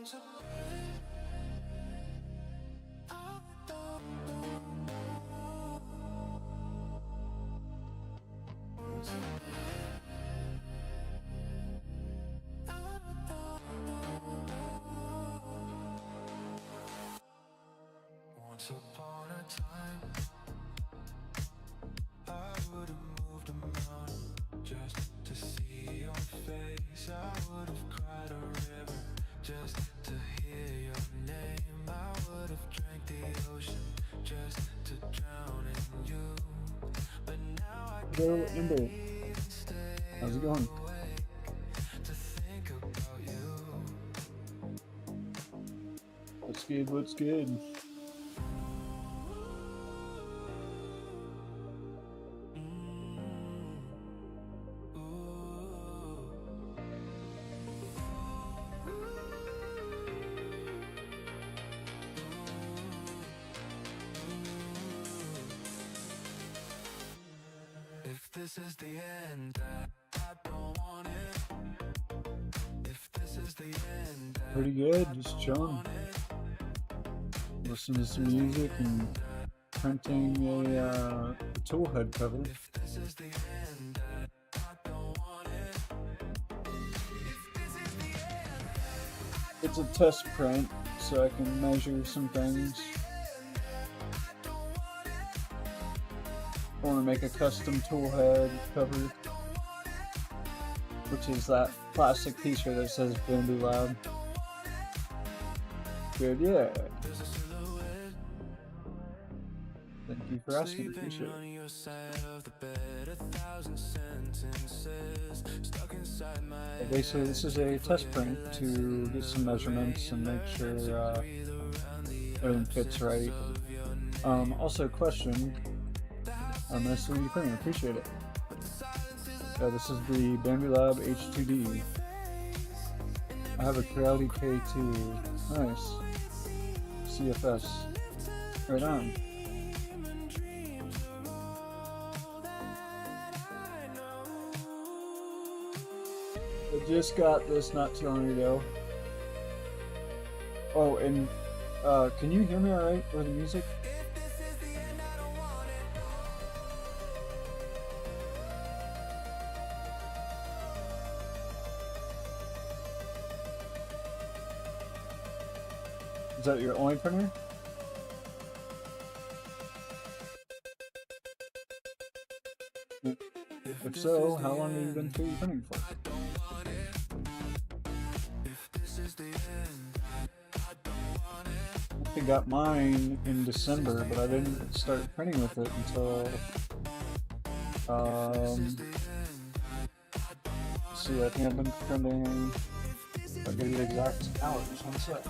Once upon a time, I would have moved a mountain just to see your face. I would have cried a river just to hear your name. I would have drank the ocean just to drown in you. But now I Hello, Imbo. How's it going? to think about you. What's good? What's good? If this is the end, I don't want it. If this is the end, Pretty good, just chilling. Listening to some music and printing a tool head cover. if this is the end, I don't want it. If this is the end, It's a test print, so I can measure some things. I want to make a custom tool head cover, which is that plastic t-shirt that says Bambu Lab. Good, yeah. there's a silhouette Thank you for asking, appreciate sleeping it. on your side of the bed. 1,000 sentences stuck inside my But basically, this is a test print to get some measurements and make sure everything fits right. Also, question. Nice 3D printing, appreciate it. Yeah, this is the Bambu Lab H2D. I have a Creality K2. Nice. CFS. Right on. I just got this not too long ago. Oh, and can you hear me alright with the music? Is that your only printer? If so, how long have you been 3D printing for? I got mine in December, but I didn't start printing with it until let's see, I think I've been printing, I'll give you the exact hours, one sec.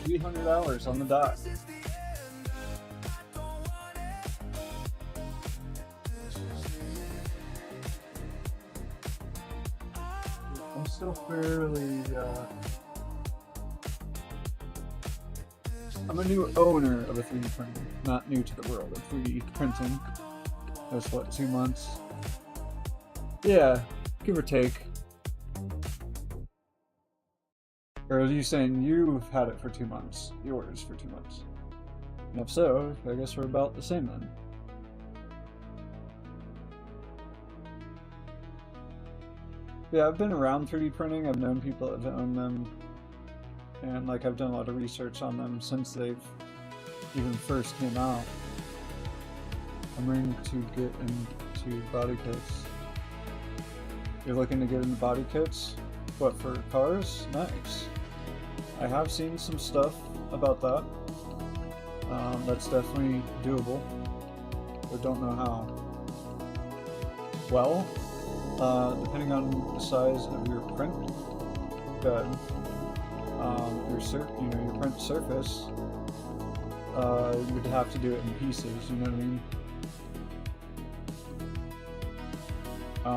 $300 on the dot. I'm still fairly, I'm a new owner of a 3D printer, not new to the world of 3D printing. That's what, 2 months? Yeah, give or take. Or are you saying you've had it for 2 months? Yours for 2 months? And if so, I guess we're about the same then. Yeah, I've been around 3D printing. I've known people that have owned them. And like I've done a lot of research on them since they've even first came out. I'm ready to get into body kits. You're looking to get into body kits? What, for cars? Nice. I have seen some stuff about that. That's definitely doable, but don't know how. Well, depending on the size of your print bed, your print surface, you'd have to do it in pieces. You know what I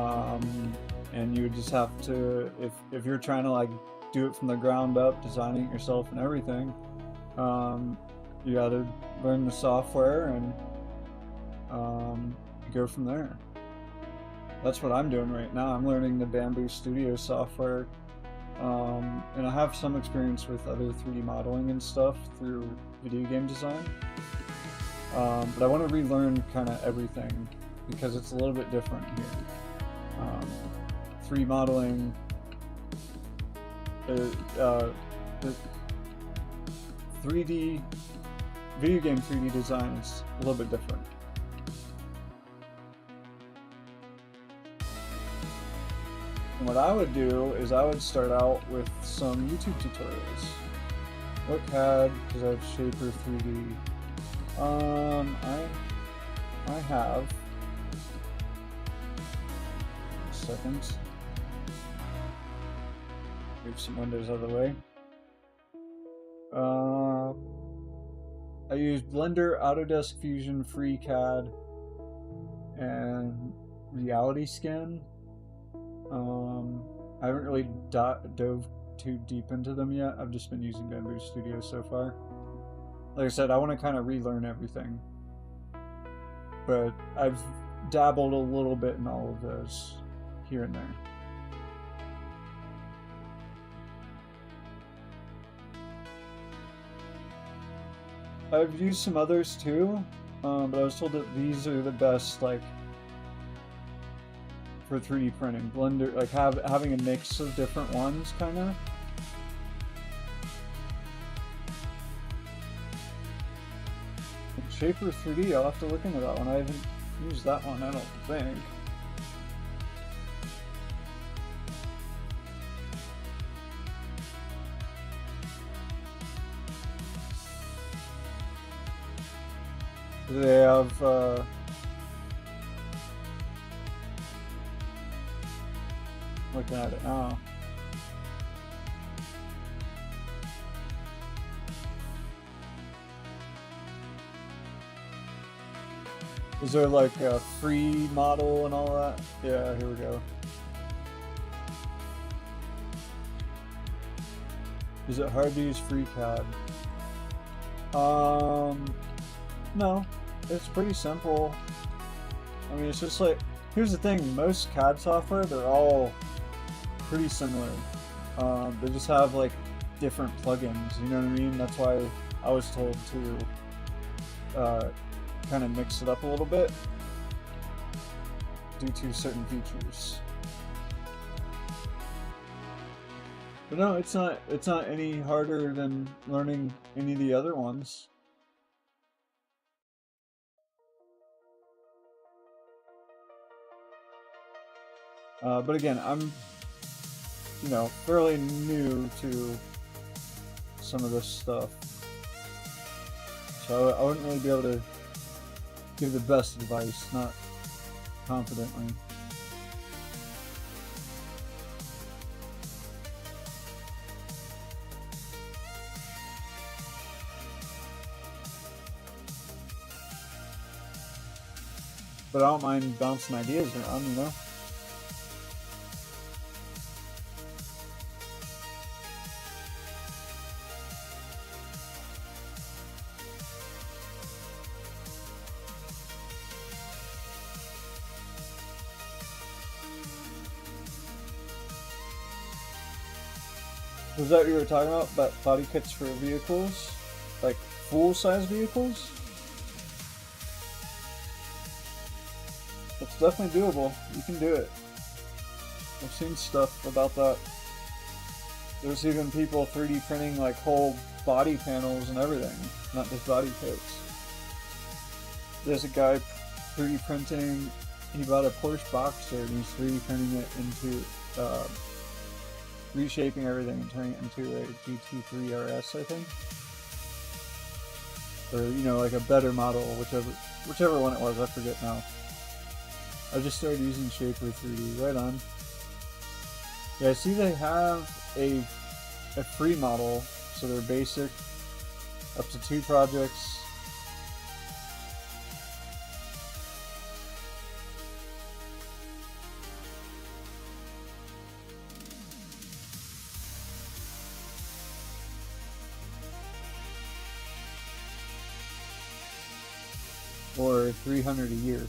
mean? And you would just have to, if you're trying to like do it from the ground up, designing it yourself and everything, you gotta learn the software and go from there. That's what I'm doing right now. I'm learning the Bambu Studio software, and I have some experience with other 3D modeling and stuff through video game design. But I want to relearn kind of everything because it's a little bit different here. 3D modeling, the 3D video game 3D design is a little bit different. And what I would do is I would start out with some YouTube tutorials. What CAD? Because I have Shaper 3D. I have. A second. Move some windows out of the way. I use Blender, Autodesk Fusion, FreeCAD, and Reality Skin. I haven't really dove too deep into them yet. I've just been using Bambu Studio so far. Like I said, I want to kind of relearn everything. But I've dabbled a little bit in all of those here and there. I've used some others too, but I was told that these are the best, like, for 3D printing. Blender, like having a mix of different ones, kind of. Shaper 3D, I'll have to look into that one. I haven't used that one, I don't think. They have, looking at it now. Is there like a free model and all that? Yeah, here we go. Is it hard to use FreeCAD? No, it's pretty simple. I mean, it's just like, here's the thing, most CAD software, they're all pretty similar. They just have like different plugins, you know what I mean? That's why I was told to kind of mix it up a little bit due to certain features. But no, it's not any harder than learning any of the other ones. But again, I'm, fairly new to some of this stuff. So I wouldn't really be able to give the best advice, not confidently. But I don't mind bouncing ideas around, you know? Was that what you were talking about body kits for vehicles? Like full-size vehicles? It's definitely doable. You can do it. I've seen stuff about that. There's even people 3D printing like whole body panels and everything, not just body kits. There's a guy 3D printing, he bought a Porsche Boxster and he's 3D printing it into reshaping everything and turning it into a GT3 RS, I think. Or, like a better model, whichever one it was, I forget now. I just started using Shaper 3D, right on. Yeah, I see they have a free model, so they're basic, up to 2 projects. or 300 a year.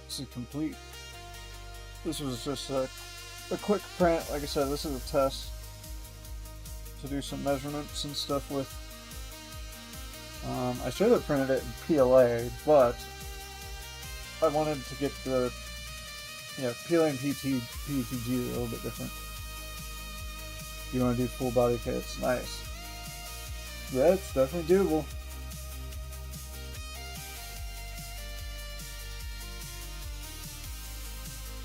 This is complete. This was just a quick print. Like I said, this is a test to do some measurements and stuff with. I should have printed it in PLA, but I wanted to get the PLA and PETG a little bit different. You want to do full body kits, nice. Yeah, it's definitely doable.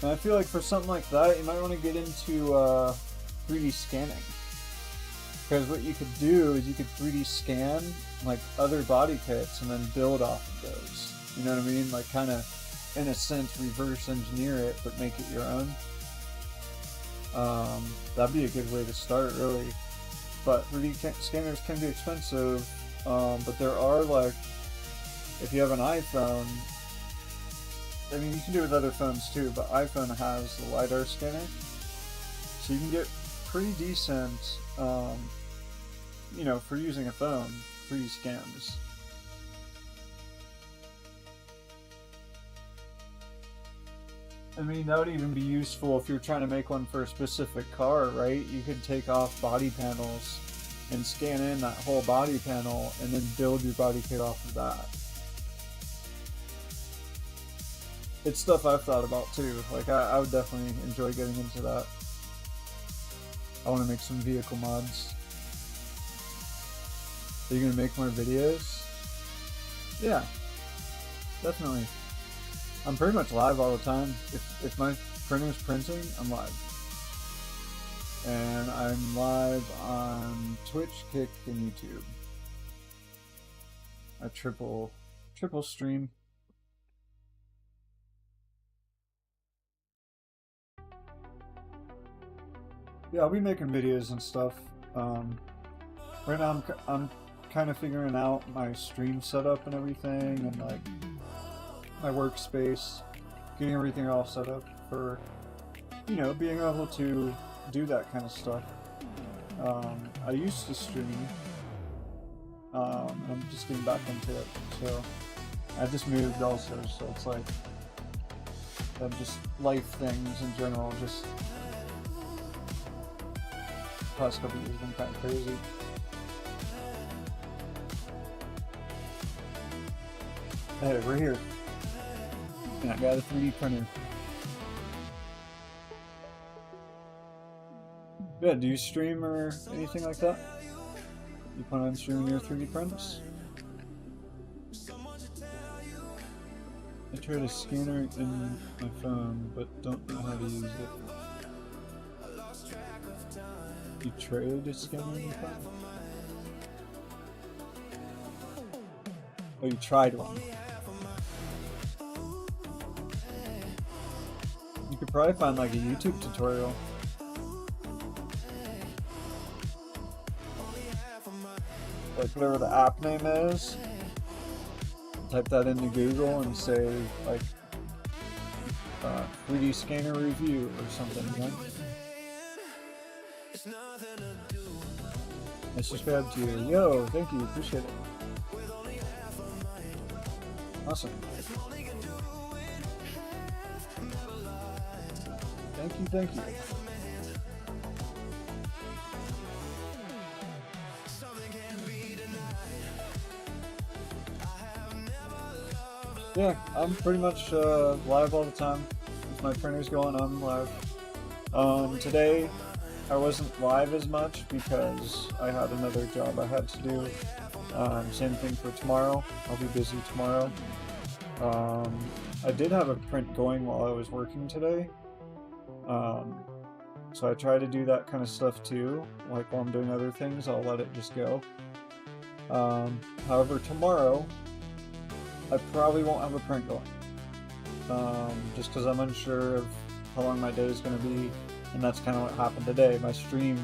And I feel like for something like that, you might want to get into 3D scanning. Because what you could do is you could 3D scan like other body kits and then build off of those. You know what I mean? Like kind of, in a sense, reverse engineer it, but make it your own. That'd be a good way to start, really. But 3D scanners can be expensive, but there are, like, if you have an iPhone, I mean, you can do it with other phones too, but iPhone has the LiDAR scanner, so you can get pretty decent, for using a phone, 3D scans. I mean, that would even be useful if you're trying to make one for a specific car, right? You could take off body panels and scan in that whole body panel and then build your body kit off of that. It's stuff I've thought about too. Like, I would definitely enjoy getting into that. I want to make some vehicle mods. Are you going to make more videos? Yeah, definitely. I'm pretty much live all the time. If my printer's printing, I'm live. And I'm live on Twitch, Kick, and YouTube. A triple stream. Yeah, I'll be making videos and stuff. Right now I'm kind of figuring out my stream setup and everything, and like my workspace, getting everything all set up for, being able to do that kind of stuff. I used to stream. I'm just getting back into it. So I just moved also, so it's like just life things in general. Just the past couple years been kind of crazy. Hey, we're here. And I got a 3D printer. Yeah, do you stream or anything like that? You plan on streaming your 3D prints? I tried a scanner in my phone, but don't know how to use it. You tried a scanner in your phone? Oh, you tried one. You could probably find like a YouTube tutorial. Like whatever the app name is, type that into Google and say like 3D scanner review or something, you know? I subscribe to you. Yo, thank you, appreciate it. Awesome. Thank you. Yeah, I'm pretty much live all the time. If my printer's going, I'm live. Today, I wasn't live as much because I had another job I had to do. Same thing for tomorrow. I'll be busy tomorrow. I did have a print going while I was working today. So I try to do that kind of stuff too. Like while I'm doing other things, I'll let it just go. However, tomorrow, I probably won't have a print going. just because I'm unsure of how long my day is going to be, and that's kind of what happened today. My stream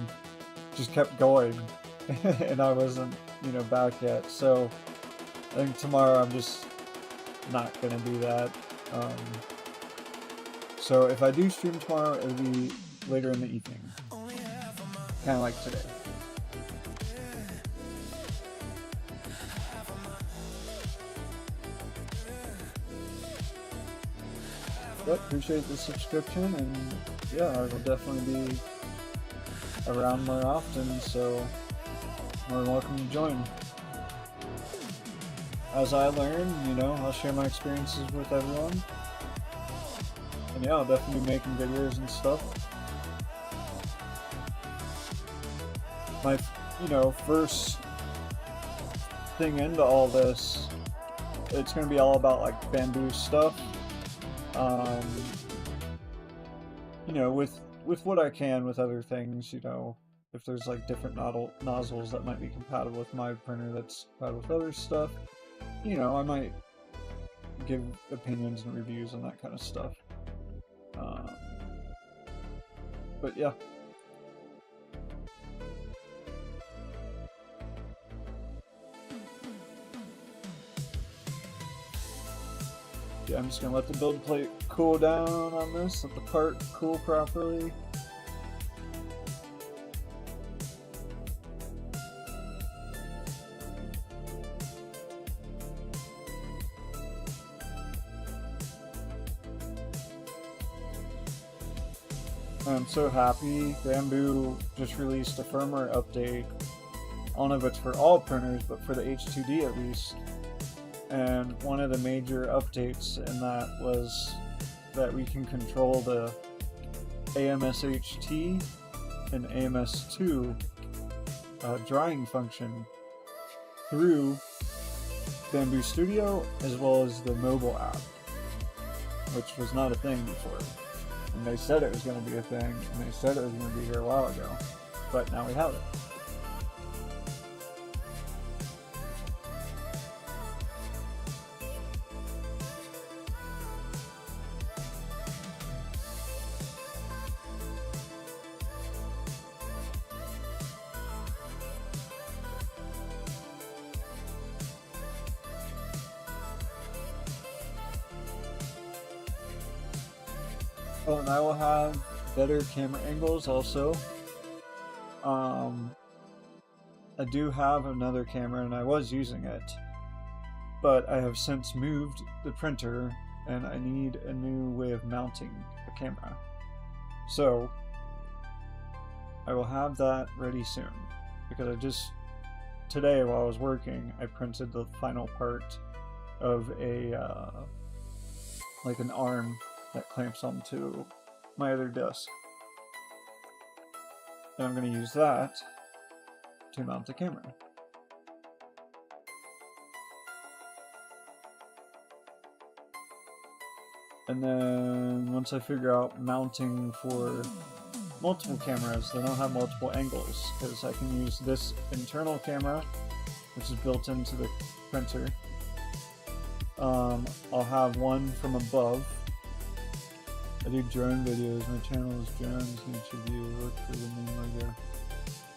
just kept going, and I wasn't, back yet. So I think tomorrow I'm just not going to do that. So if I do stream tomorrow, it'll be later in the evening, kind of like today. But appreciate the subscription, and yeah, I will definitely be around more often, so more than welcome to join. As I learn, I'll share my experiences with everyone. And yeah, I'll definitely be making videos and stuff. My, first thing into all this, it's going to be all about like Bambu stuff. With what I can with other things, if there's like different nozzles that might be compatible with my printer that's compatible with other stuff, I might give opinions and reviews on that kind of stuff. But yeah. Yeah, I'm just gonna let the build plate cool down on this, let the part cool properly. I'm so happy. Bambu just released a firmware update. I don't know if it's for all printers, but for the H2D at least. And one of the major updates in that was that we can control the AMSHT and AMS2 drying function through Bambu Studio as well as the mobile app, which was not a thing before. And they said it was going to be a thing, and they said it was going to be here a while ago, but now we have it. Oh, and I will have better camera angles also. I do have another camera and I was using it, but I have since moved the printer and I need a new way of mounting the camera. So I will have that ready soon, because today while I was working, I printed the final part of like an arm that clamps onto my other desk. And I'm going to use that to mount the camera. And then once I figure out mounting for multiple cameras, then I'll have multiple angles, because I can use this internal camera, which is built into the printer. I'll have one from above. I do drone videos. My channel is Drones YouTube. Look for the name logo.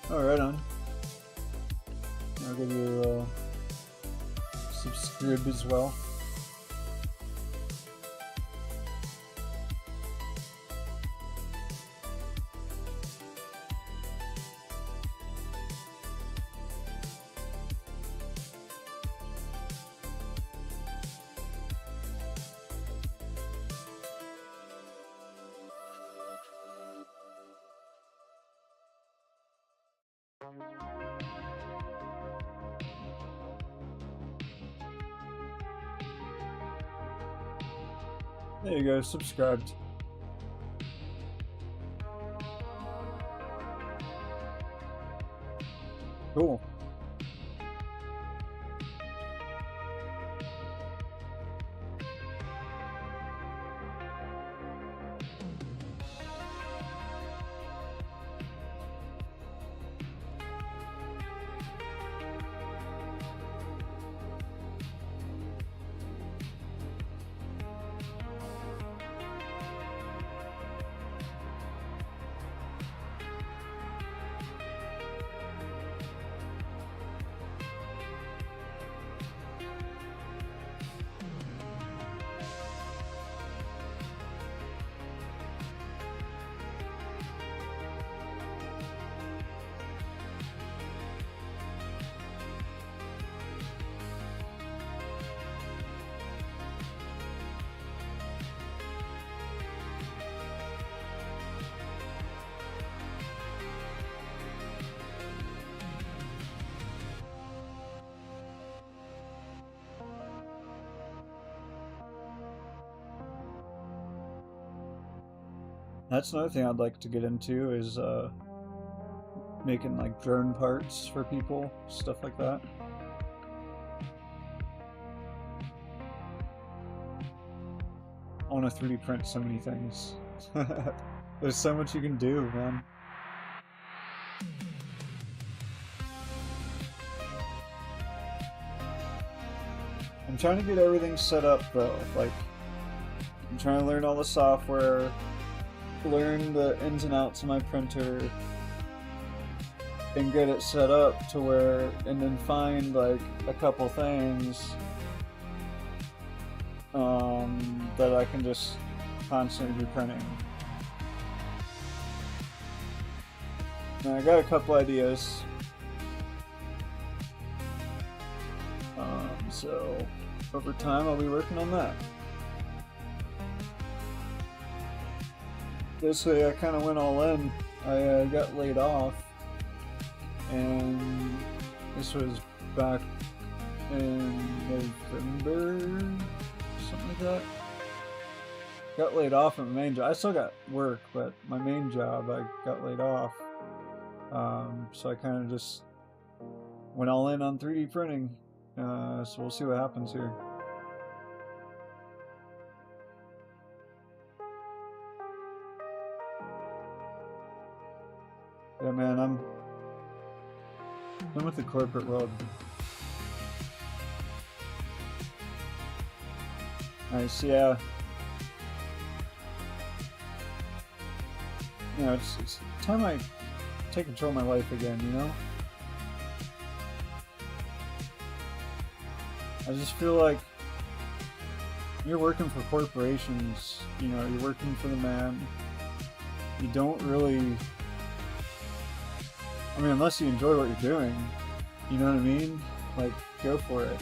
Oh, right on. I'll give you a subscribe as well. There you go, subscribed. Cool. That's another thing I'd like to get into is making like drone parts for people, stuff like that. I want to 3D print so many things. There's so much you can do, man. I'm trying to get everything set up though. Like, I'm trying to learn all the software, learn the ins and outs of my printer, and get it set up to where, and then find like a couple things that I can just constantly be printing. Now I got a couple ideas. So over time I'll be working on that. Basically I kind of went all in. I got laid off, and this was back in November, something like that. Got laid off at my main job. I still got work, but my main job I got laid off. So I kind of just went all in on 3D printing. So we'll see what happens here. Yeah, man, I'm with the corporate world. Nice, yeah. You know, it's time I take control of my life again, you know? I just feel like you're working for corporations, you know, you're working for the man. You don't really, I mean, unless you enjoy what you're doing, you know what I mean? Like, go for it.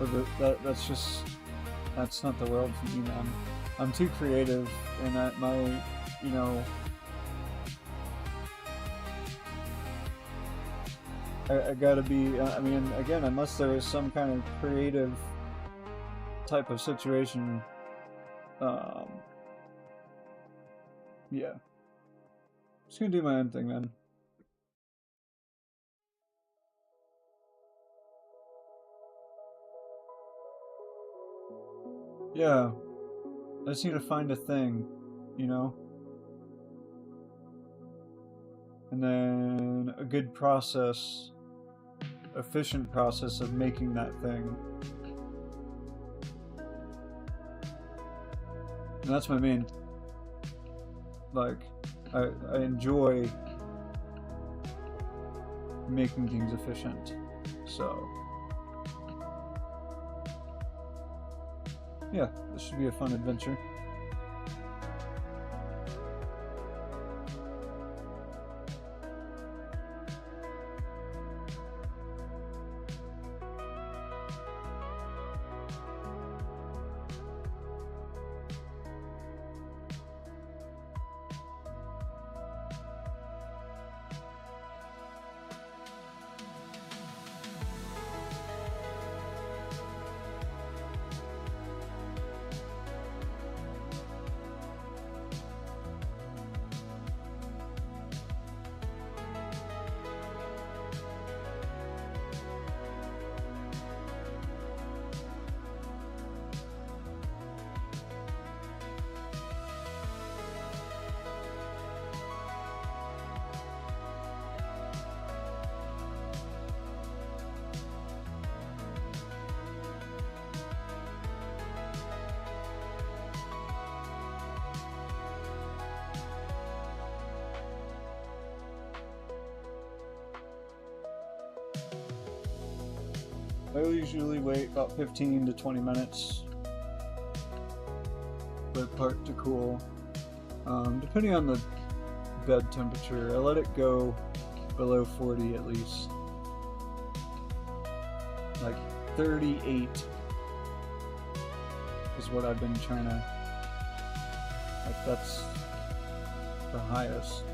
But that's not the world for me, man. I'm too creative, and that my, you know, I gotta be, I mean, again, unless there is some kind of creative type of situation, yeah. Just gonna do my own thing, man. Yeah. I just need to find a thing, you know? And then a good process, efficient process of making that thing. And that's my main, like, I enjoy making things efficient, so yeah, this should be a fun adventure. I usually wait about 15 to 20 minutes for the part to cool. Depending on the bed temperature, I let it go below 40 at least. Like 38 is what I've been trying to, like, that's the highest.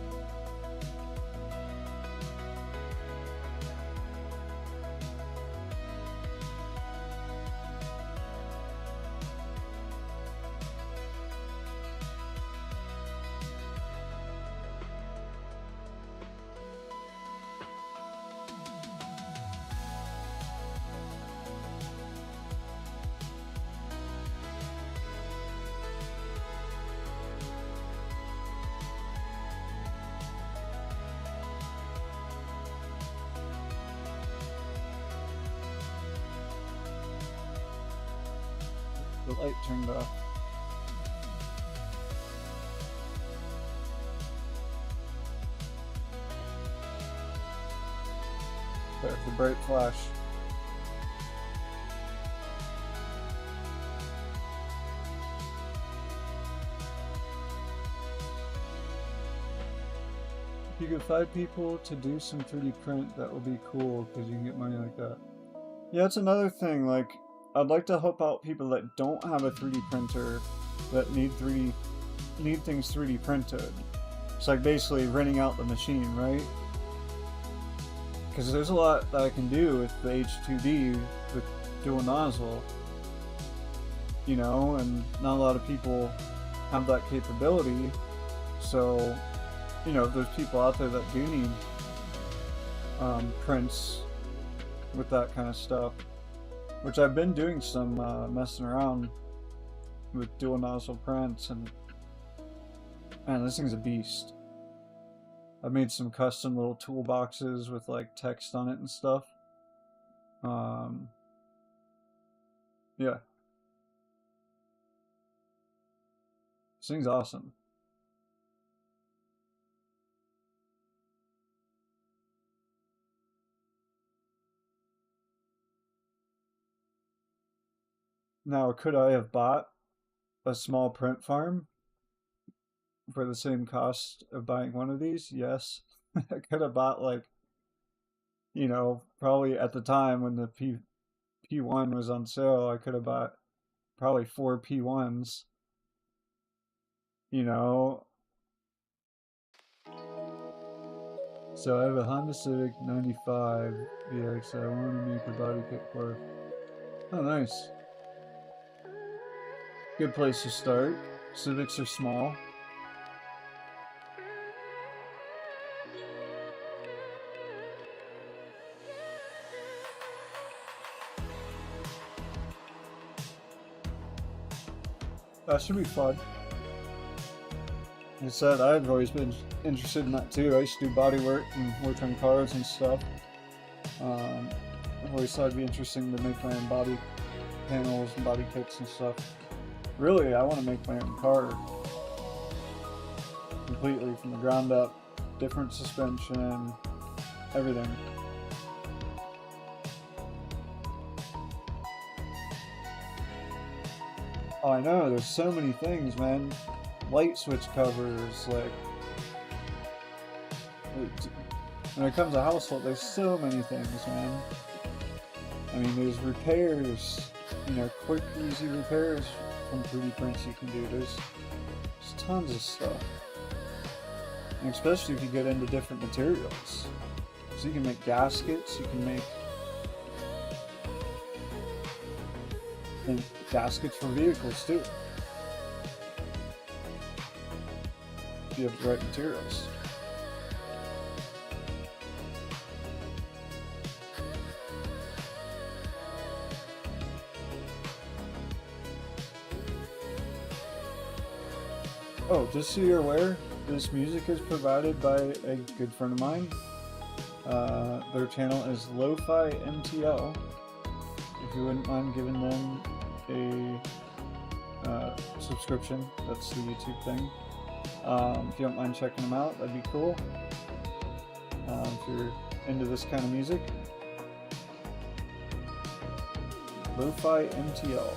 the light turned off. There's the bright flash. If you could find people to do some 3D print, that would be cool, because you can get money like that. Yeah, it's another thing, like, I'd like to help out people that don't have a 3D printer, that need things 3D printed. It's like basically renting out the machine, right? Because there's a lot that I can do with the H2D with dual nozzle, you know, and not a lot of people have that capability. So, you know, if there's people out there that do need prints with that kind of stuff, which I've been doing some messing around with dual nozzle prints, and man, this thing's a beast. I've made some custom little toolboxes with like text on it and stuff. Yeah. This thing's awesome. Now, could I have bought a small print farm for the same cost of buying one of these? Yes. I could have bought, like, you know, probably at the time when the P1 was on sale, I could have bought probably 4 P1s, you know. So I have a Honda Civic 95 VX I want to make a body kit for. Oh, nice. Good place to start. Civics are small. That should be fun. Like I said, I've always been interested in that too. I used to do body work and work on cars and stuff. I've always thought it'd be interesting to make my own body panels and body kits and stuff. Really, I want to make my own car completely from the ground up. Different suspension, everything. Oh, I know, there's so many things, man. Light switch covers, like... When it comes to household, there's so many things, man. I mean, there's repairs, you know, quick, easy repairs from 3D prints you can do. There's tons of stuff. And especially if you get into different materials. So you can make gaskets, you can make... and gaskets for vehicles too. If you have the right materials. Oh, just so you're aware, this music is provided by a good friend of mine. Their channel is Lo-Fi MTL. If you wouldn't mind giving them a subscription, that's the YouTube thing. If you don't mind checking them out, that'd be cool. If you're into this kind of music. Lo-Fi MTL.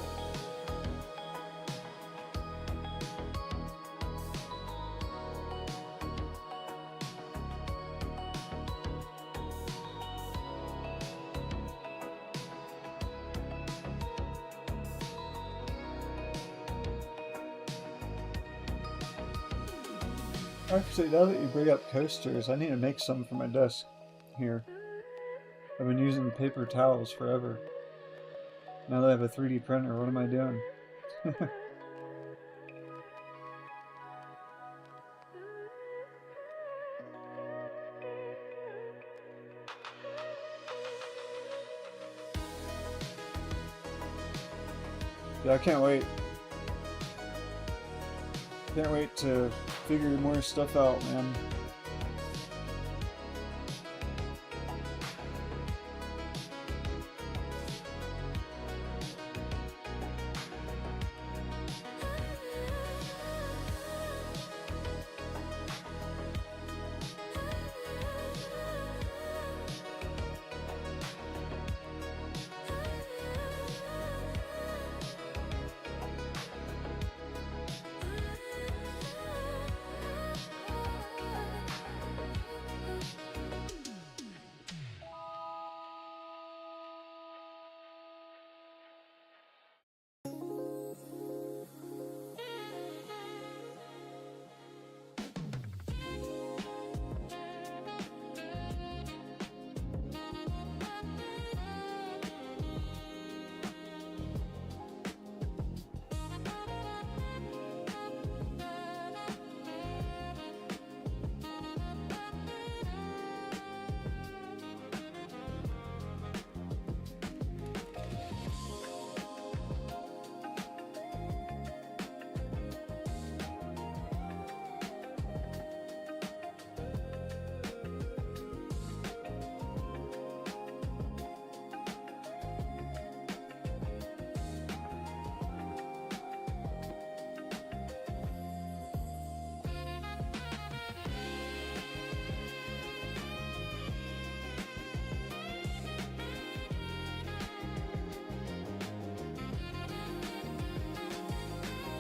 Actually, now that you bring up coasters, I need to make some for my desk here. I've been using paper towels forever. Now that I have a 3D printer, what am I doing? Yeah, I can't wait. Can't wait to figure more stuff out, man.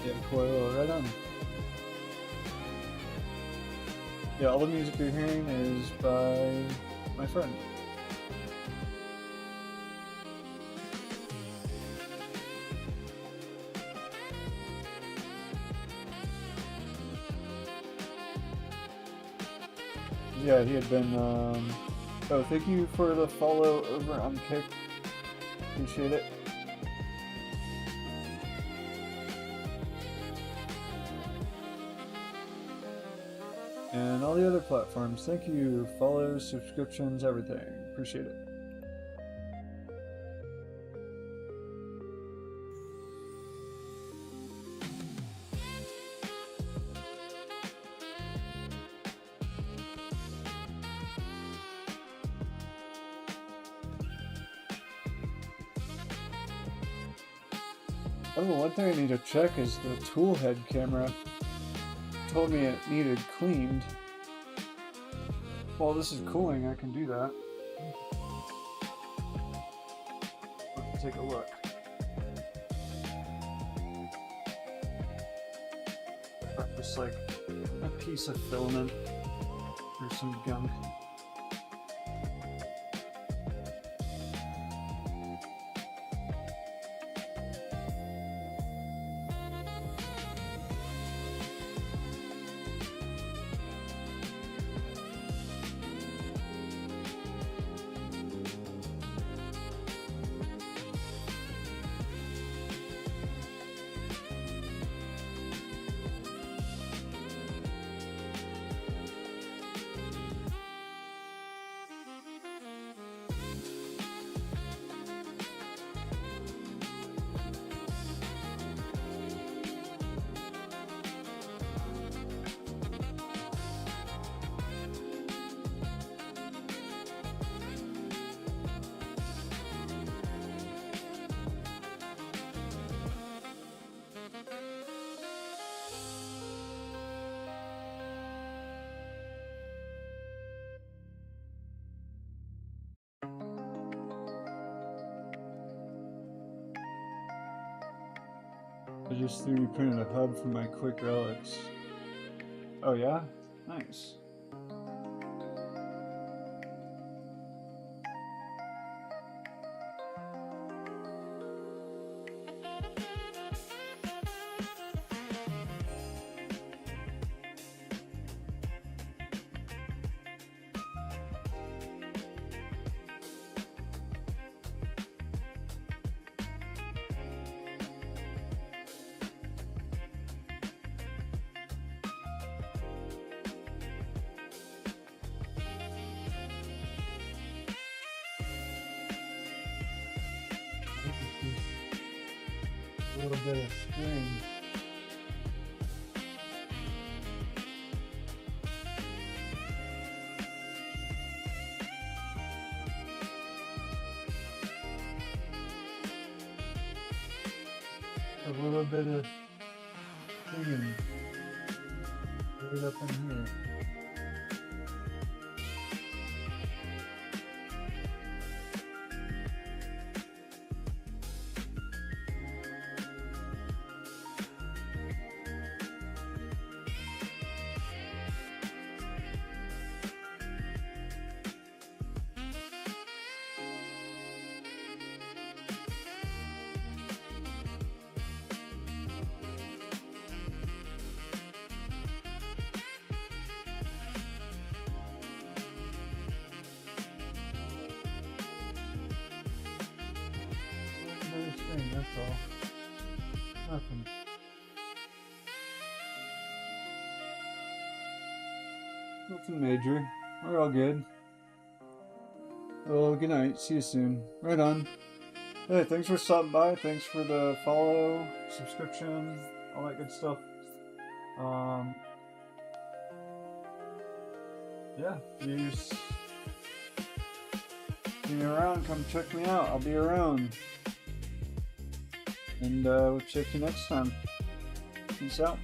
Yeah, cool, right on. Yeah, all the music you're hearing is by my friend. Yeah, he had been, oh, thank you for the follow over on Kick. Appreciate it. And all the other platforms, thank you. Follows, subscriptions, everything. Appreciate it. Oh, one thing I need to check is the tool head camera. It told me it needed cleaned. While this is cooling, I can do that. Let's take a look. Just like a piece of filament or some gunk. I just 3D printed a hub for my Quick Relics. Oh yeah? Nice. A little bit of string. A little bit of string right up in here. String, that's all. Nothing. Nothing major. We're all good. Well, good night. See you soon. Right on. Hey, thanks for stopping by. Thanks for the follow, subscription, all that good stuff. Yeah, you see me around. Come check me out. I'll be around. And we'll check you next time. Peace out.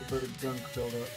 bit of gunk buildup.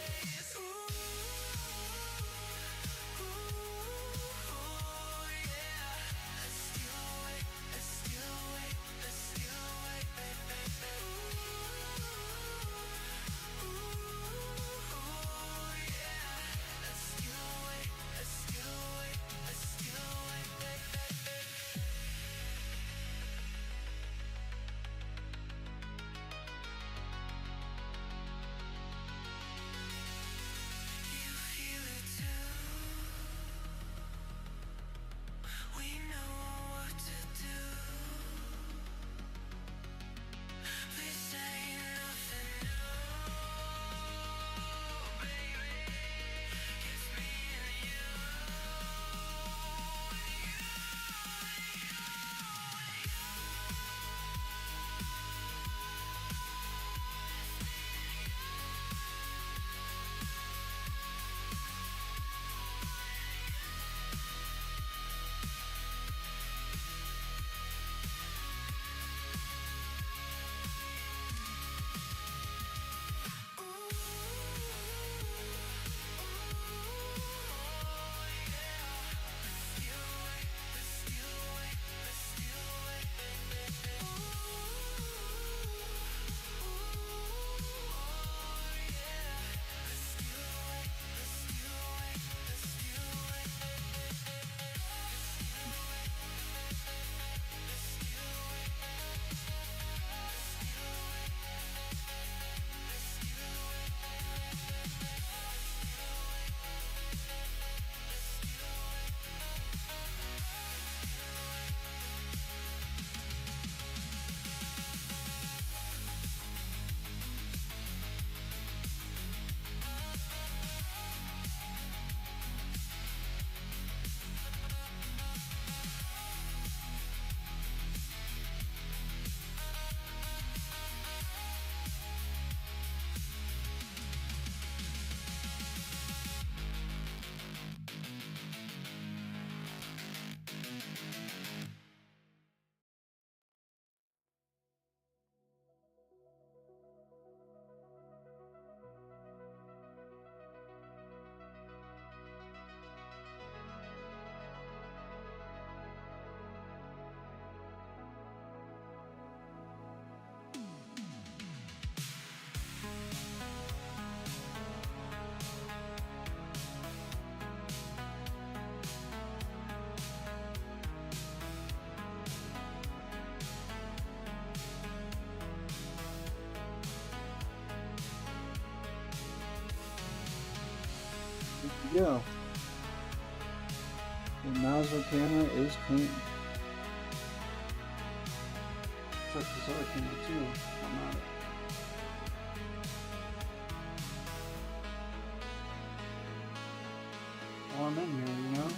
Go. The nozzle camera is clean. Check this other camera too. I'm on it. While I'm in here, you know?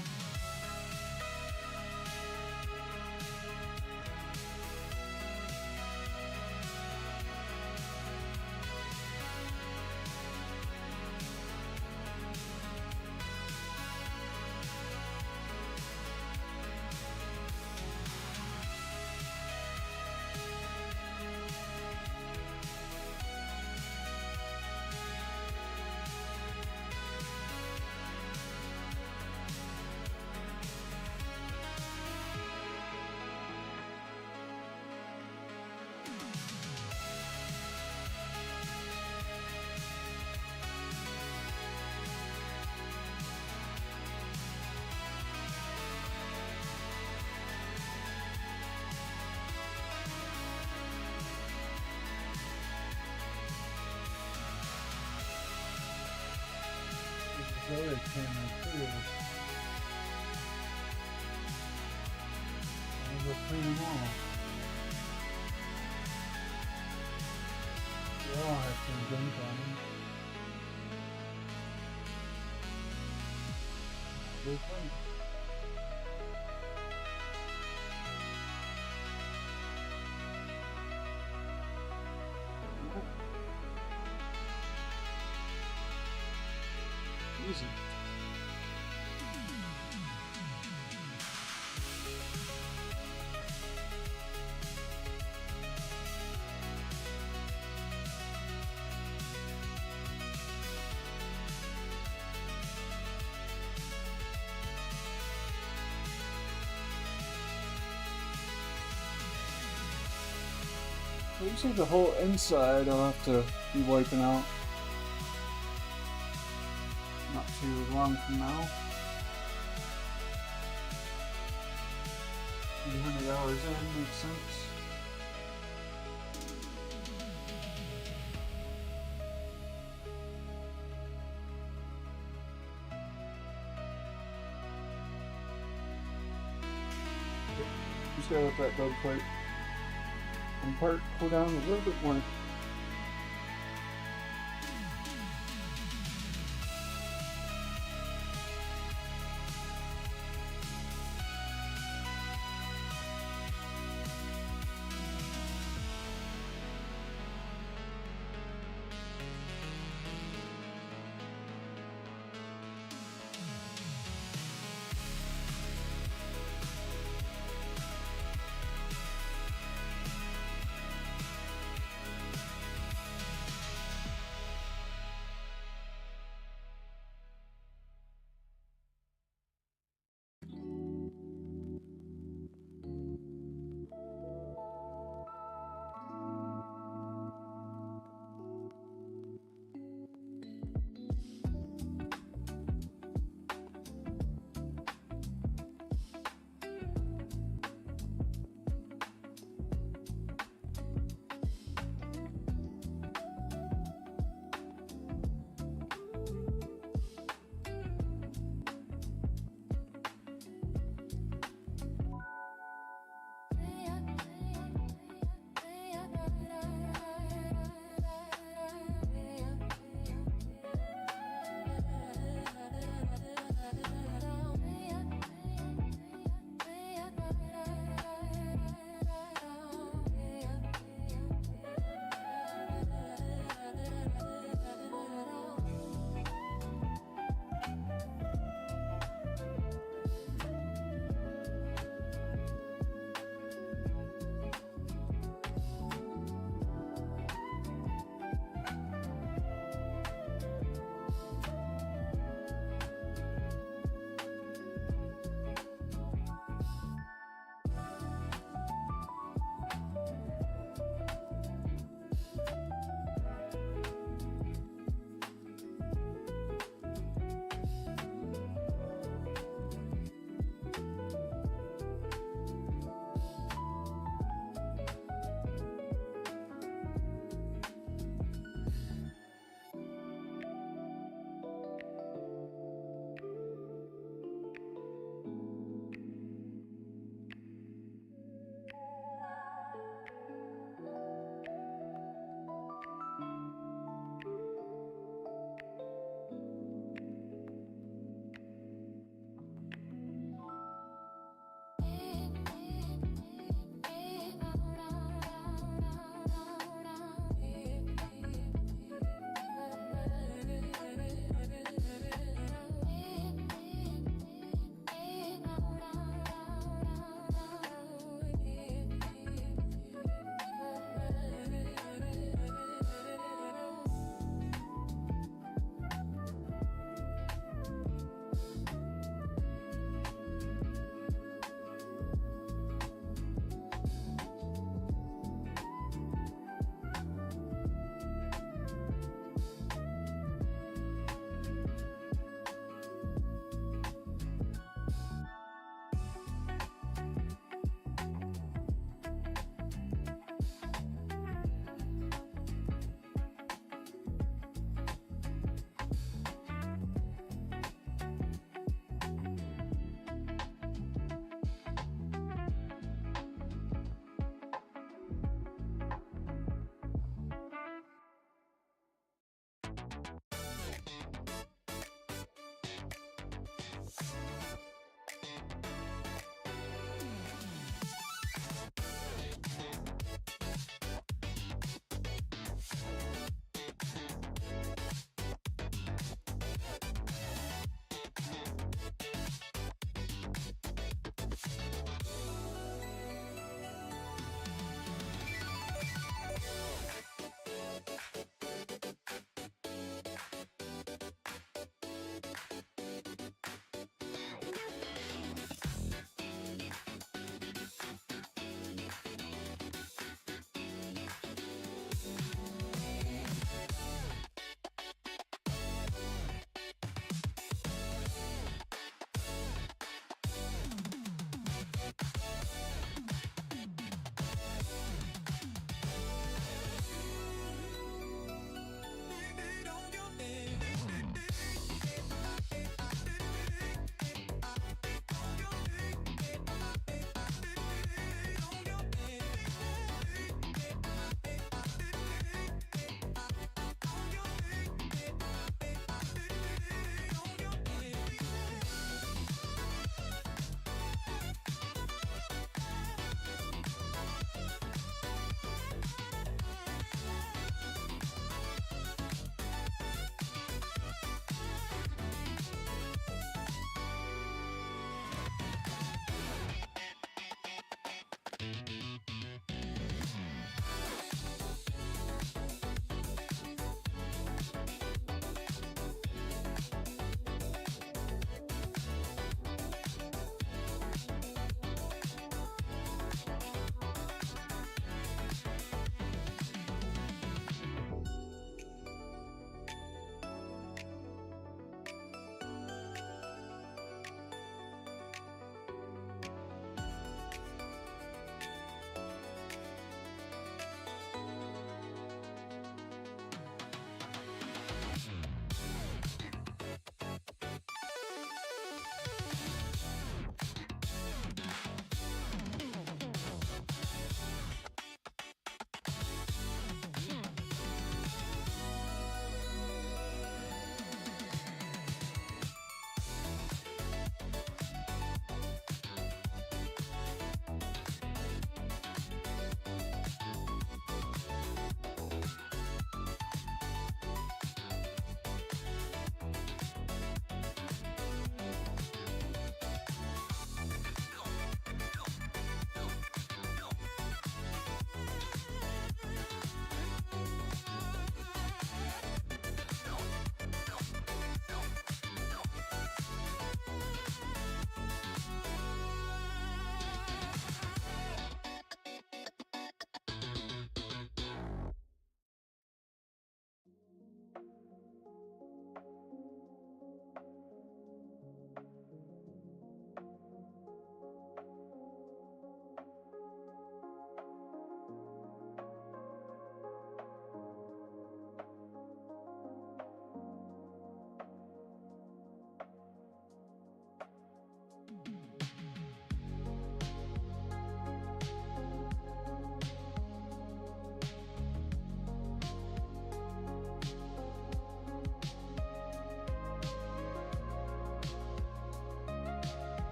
This other camera too. I'll go clean them all. They all have some gunk on them. They're clean. Easy. Usually the whole inside I'll have to be wiping out. Not too long from now. 300 hours in makes sense. Just gotta let that dog plate and part cool down a little bit more.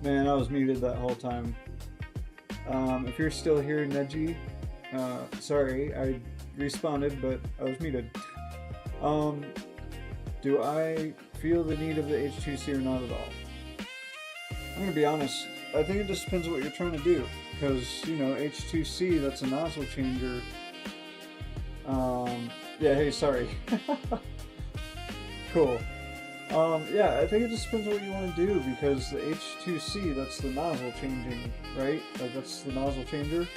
Man, I was muted that whole time. If you're still here, Neji, sorry, I responded, but I was muted. Do I feel the need of the H2C or not at all? I'm gonna be honest, I think it just depends on what you're trying to do. Because, you know, H2C, that's a nozzle changer. Yeah, hey, sorry. Cool. Yeah, I think it just depends on what you want to do, because the H2C, that's the nozzle changing, right? Like, that's the nozzle changer.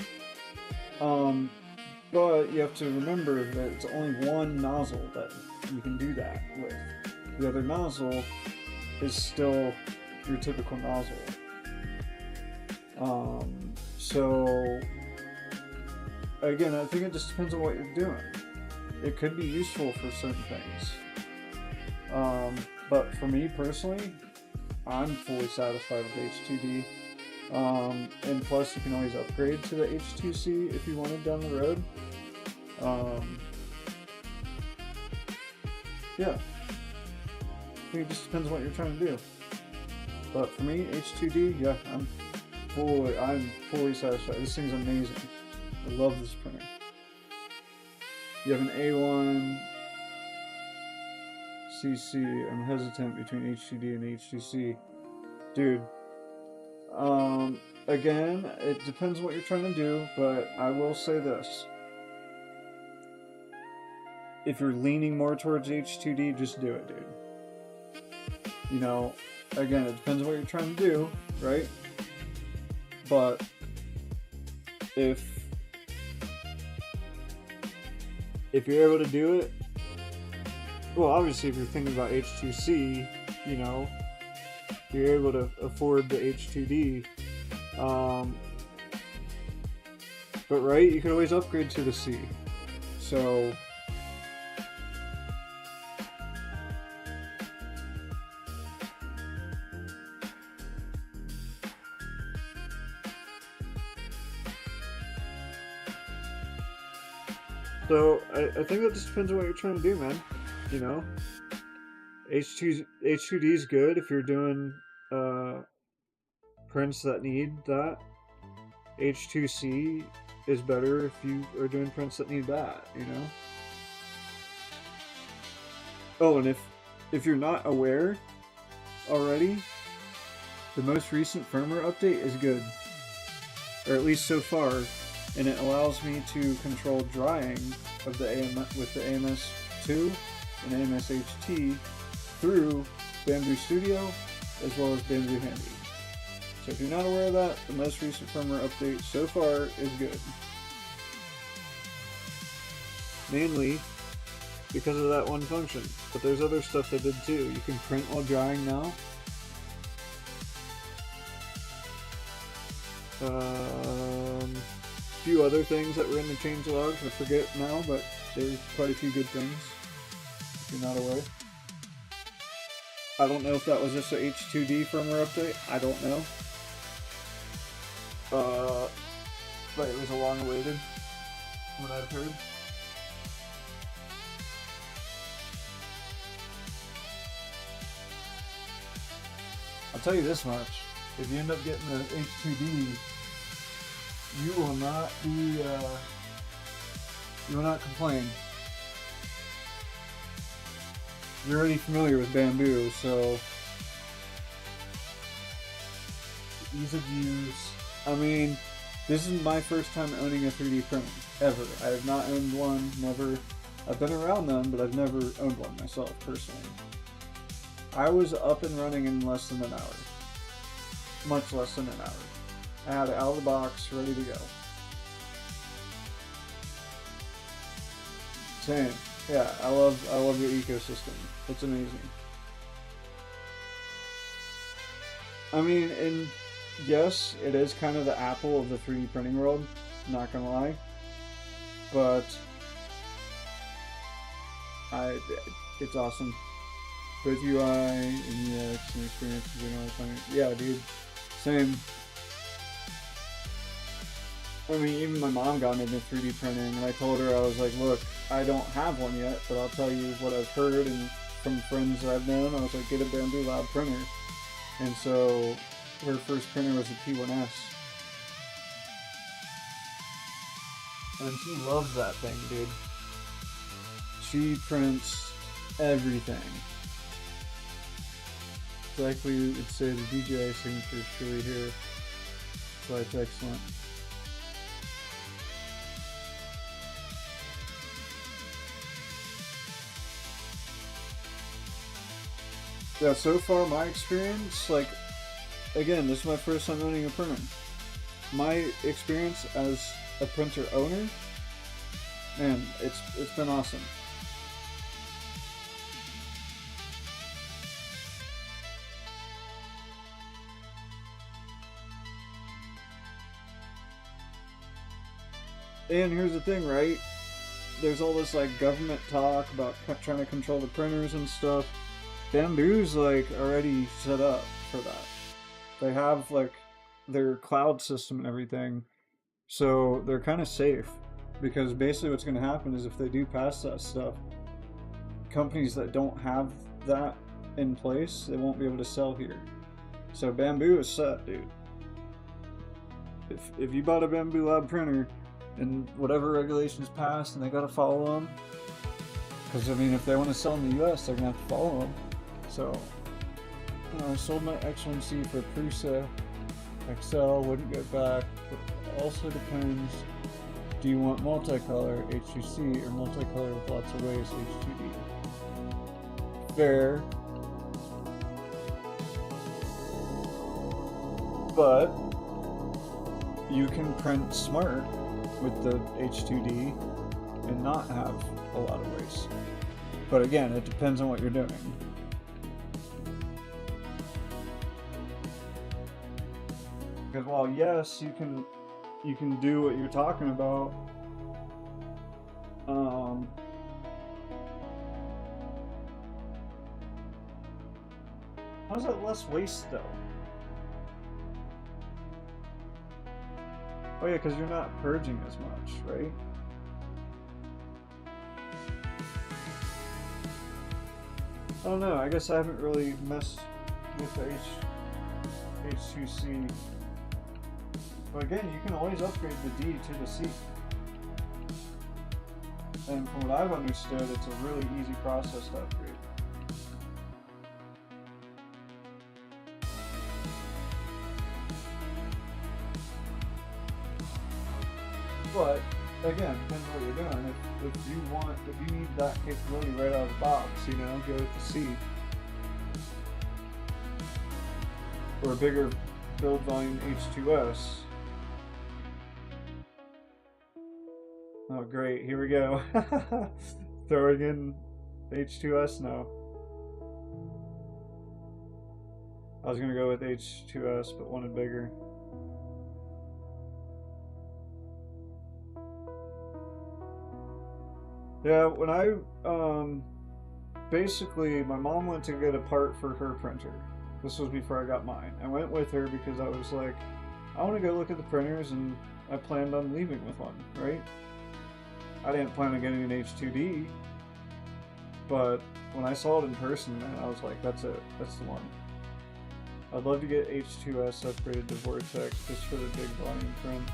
But you have to remember that it's only one nozzle that you can do that with. The other nozzle is still your typical nozzle. So, again, I think it just depends on what you're doing. It could be useful for certain things. But for me personally, I'm fully satisfied with H2D. And plus, you can always upgrade to the H2C if you wanted down the road. Yeah. I think it just depends on what you're trying to do. But for me, H2D, yeah, I'm fully satisfied. This thing's amazing. I love this printer. You have an A1 CC. I'm hesitant between H2D and H2C. Dude. Again, it depends on what you're trying to do, but I will say this. If you're leaning more towards H2D, just do it, dude. You know, again, it depends on what you're trying to do, right? But if you're able to do it, well, obviously if you're thinking about H2C, you know, you're able to afford the H2D. But right, you could always upgrade to the C. So I think that just depends on what you're trying to do, man. You know, H2D is good if you're doing prints that need that. H2C is better if you are doing prints that need that, you know? Oh, and if you're not aware already, the most recent firmware update is good. Or at least so far. And it allows me to control drying of the with the AMS2 and AMS-HT through Bambu Studio as well as Bambu Handy. So if you're not aware of that, the most recent firmware update so far is good. Mainly because of that one function. But there's other stuff they did too. You can print while drying now. Few other things that were in the changelogs, I forget now, but there's quite a few good things, if you're not aware. I don't know if that was just a H2D firmware update, I don't know. But it was a long awaited, what I've heard. I'll tell you this much, if you end up getting the H2D, you will not be, you will not complain. You're already familiar with Bambu, so ease of use. I mean, this is my first time owning a 3D printer, ever. I have not owned one, never. I've been around them, but I've never owned one myself, personally. I was up and running in less than an hour. Much less than an hour. I had it out of the box, ready to go. Same. Yeah, I love your ecosystem. It's amazing. I mean, and yes, it is kind of the Apple of the 3D printing world, not gonna lie. But it's awesome. Both UI and UX and experiences and all the time. Yeah, dude. Same. I mean, even my mom got into 3D printing, and I told her, I was like, look, I don't have one yet, but I'll tell you what I've heard and from friends that I've known. I was like, get a Bambu Lab printer. And so her first printer was a P1S. And she loves that thing, dude. She prints everything. It's like we would say the DJI signature is truly here. So it's excellent. Yeah, so far my experience, like, again, this is my first time owning a printer. My experience as a printer owner, man, it's been awesome. And here's the thing, right? There's all this like government talk about trying to control the printers and stuff. Bambu's like already set up for that. They have like their cloud system and everything, so they're kind of safe. Because basically what's going to happen is if they do pass that stuff, companies that don't have that in place, they won't be able to sell here. So Bambu is set, dude. If you bought a Bambu Lab printer and whatever regulations pass and they got to follow them, because I mean if they want to sell in the US, they're going to have to follow them. So I sold my X1C for Prusa XL, wouldn't get back, but also depends. Do you want multicolor H2C or multicolor with lots of ways H2D? Fair. But you can print smart with the H2D and not have a lot of waste. But again, it depends on what you're doing. Because while yes, you can do what you're talking about, how's that less waste though? Oh yeah, because you're not purging as much, right? I don't know, I guess I haven't really messed with the H2C. But again, you can always upgrade the D to the C. And from what I've understood, it's a really easy process to upgrade. But again, depends on what you're doing. If you need that capability right out of the box, you know, go with the C. Or a bigger build volume H2S. Oh great, here we go. Throwing in H2S now. I was gonna go with H2S, but wanted bigger. Yeah, when I, basically, my mom went to get a part for her printer. This was before I got mine. I went with her because I was like, I want to go look at the printers, and I planned on leaving with one, right? I didn't plan on getting an H2D, but when I saw it in person, man, I was like, that's it. That's the one. I'd love to get H2S upgraded to Vortex just for the big volume print.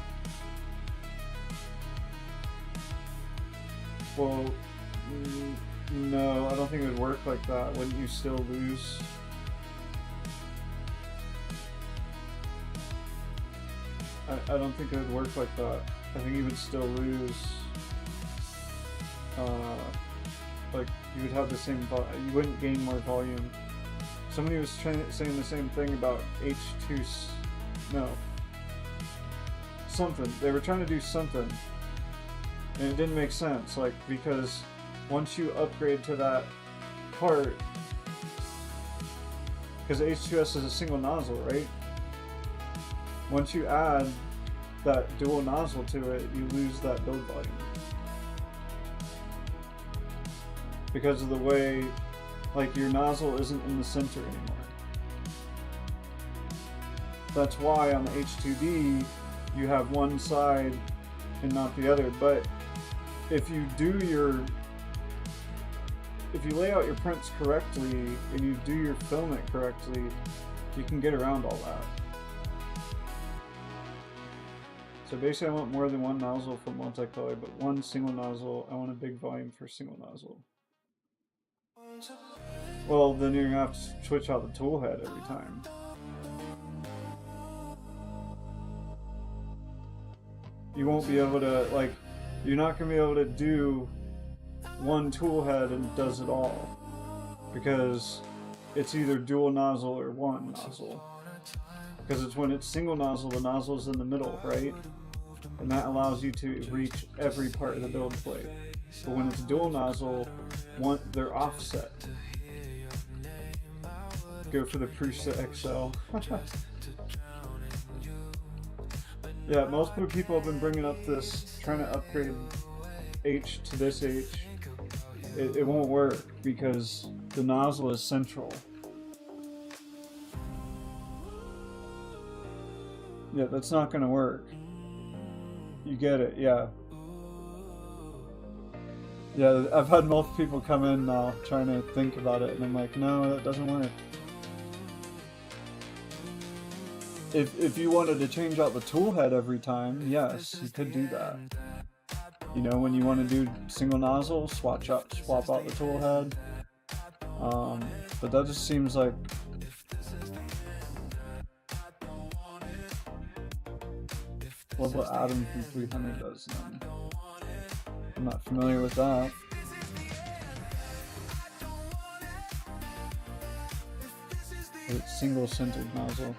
Well, no, I don't think it would work like that. Wouldn't you still lose? I don't think it would work like that. I think you would still lose. Like, you would have the same you wouldn't gain more volume. Somebody was saying the same thing about H2... No. Something. They were trying to do something. And it didn't make sense, like, because once you upgrade to that part, because H2S is a single nozzle, right? Once you add that dual nozzle to it, you lose that build volume. Because of the way, like, your nozzle isn't in the center anymore. That's why on the H2D, you have one side and not the other, but if you lay out your prints correctly and you do your filament correctly, you can get around all that. So basically I want more than one nozzle for multicolor, but one single nozzle, I want a big volume for single nozzle. Well, then you're gonna have to switch out the tool head every time. You won't be able to, like, you're not gonna be able to do one tool head and it does it all. Because it's either dual nozzle or one nozzle. Because it's when it's single nozzle, the nozzle's in the middle, right? And that allows you to reach every part of the build plate. But when it's dual nozzle, they're offset. Go for the preset XL. Yeah, most people have been bringing up this, trying to upgrade H to this H. It won't work because the nozzle is central. Yeah, that's not gonna work. You get it, yeah. Yeah, I've had multiple people come in now trying to think about it, and I'm like, no, that doesn't work. If you wanted to change out the tool head every time, yes, you could do that. You know, when you want to do single nozzle, swap out the tool head. But that just seems like what Atom from 300 does then. I'm not familiar with that. It's single centered nozzle.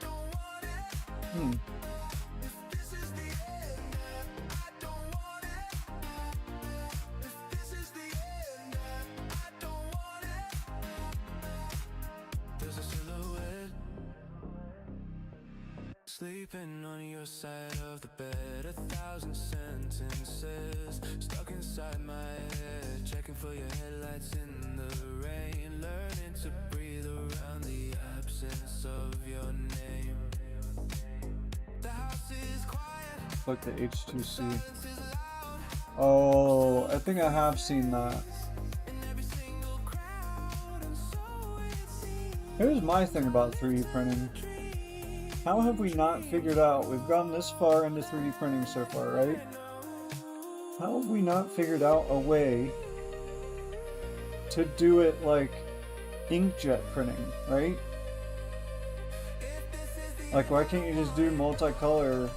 Sleeping on your side of the bed, 1,000 sentences stuck inside my head, checking for your headlights in the rain, learning to breathe around the absence of your name. The house is quiet. Like the H2C. Oh, I think I have seen that. Here's my thing about 3D printing. How have we not figured out, we've gone this far into 3D printing so far, right? How have we not figured out a way to do it like inkjet printing, right? Like, why can't you just do multicolor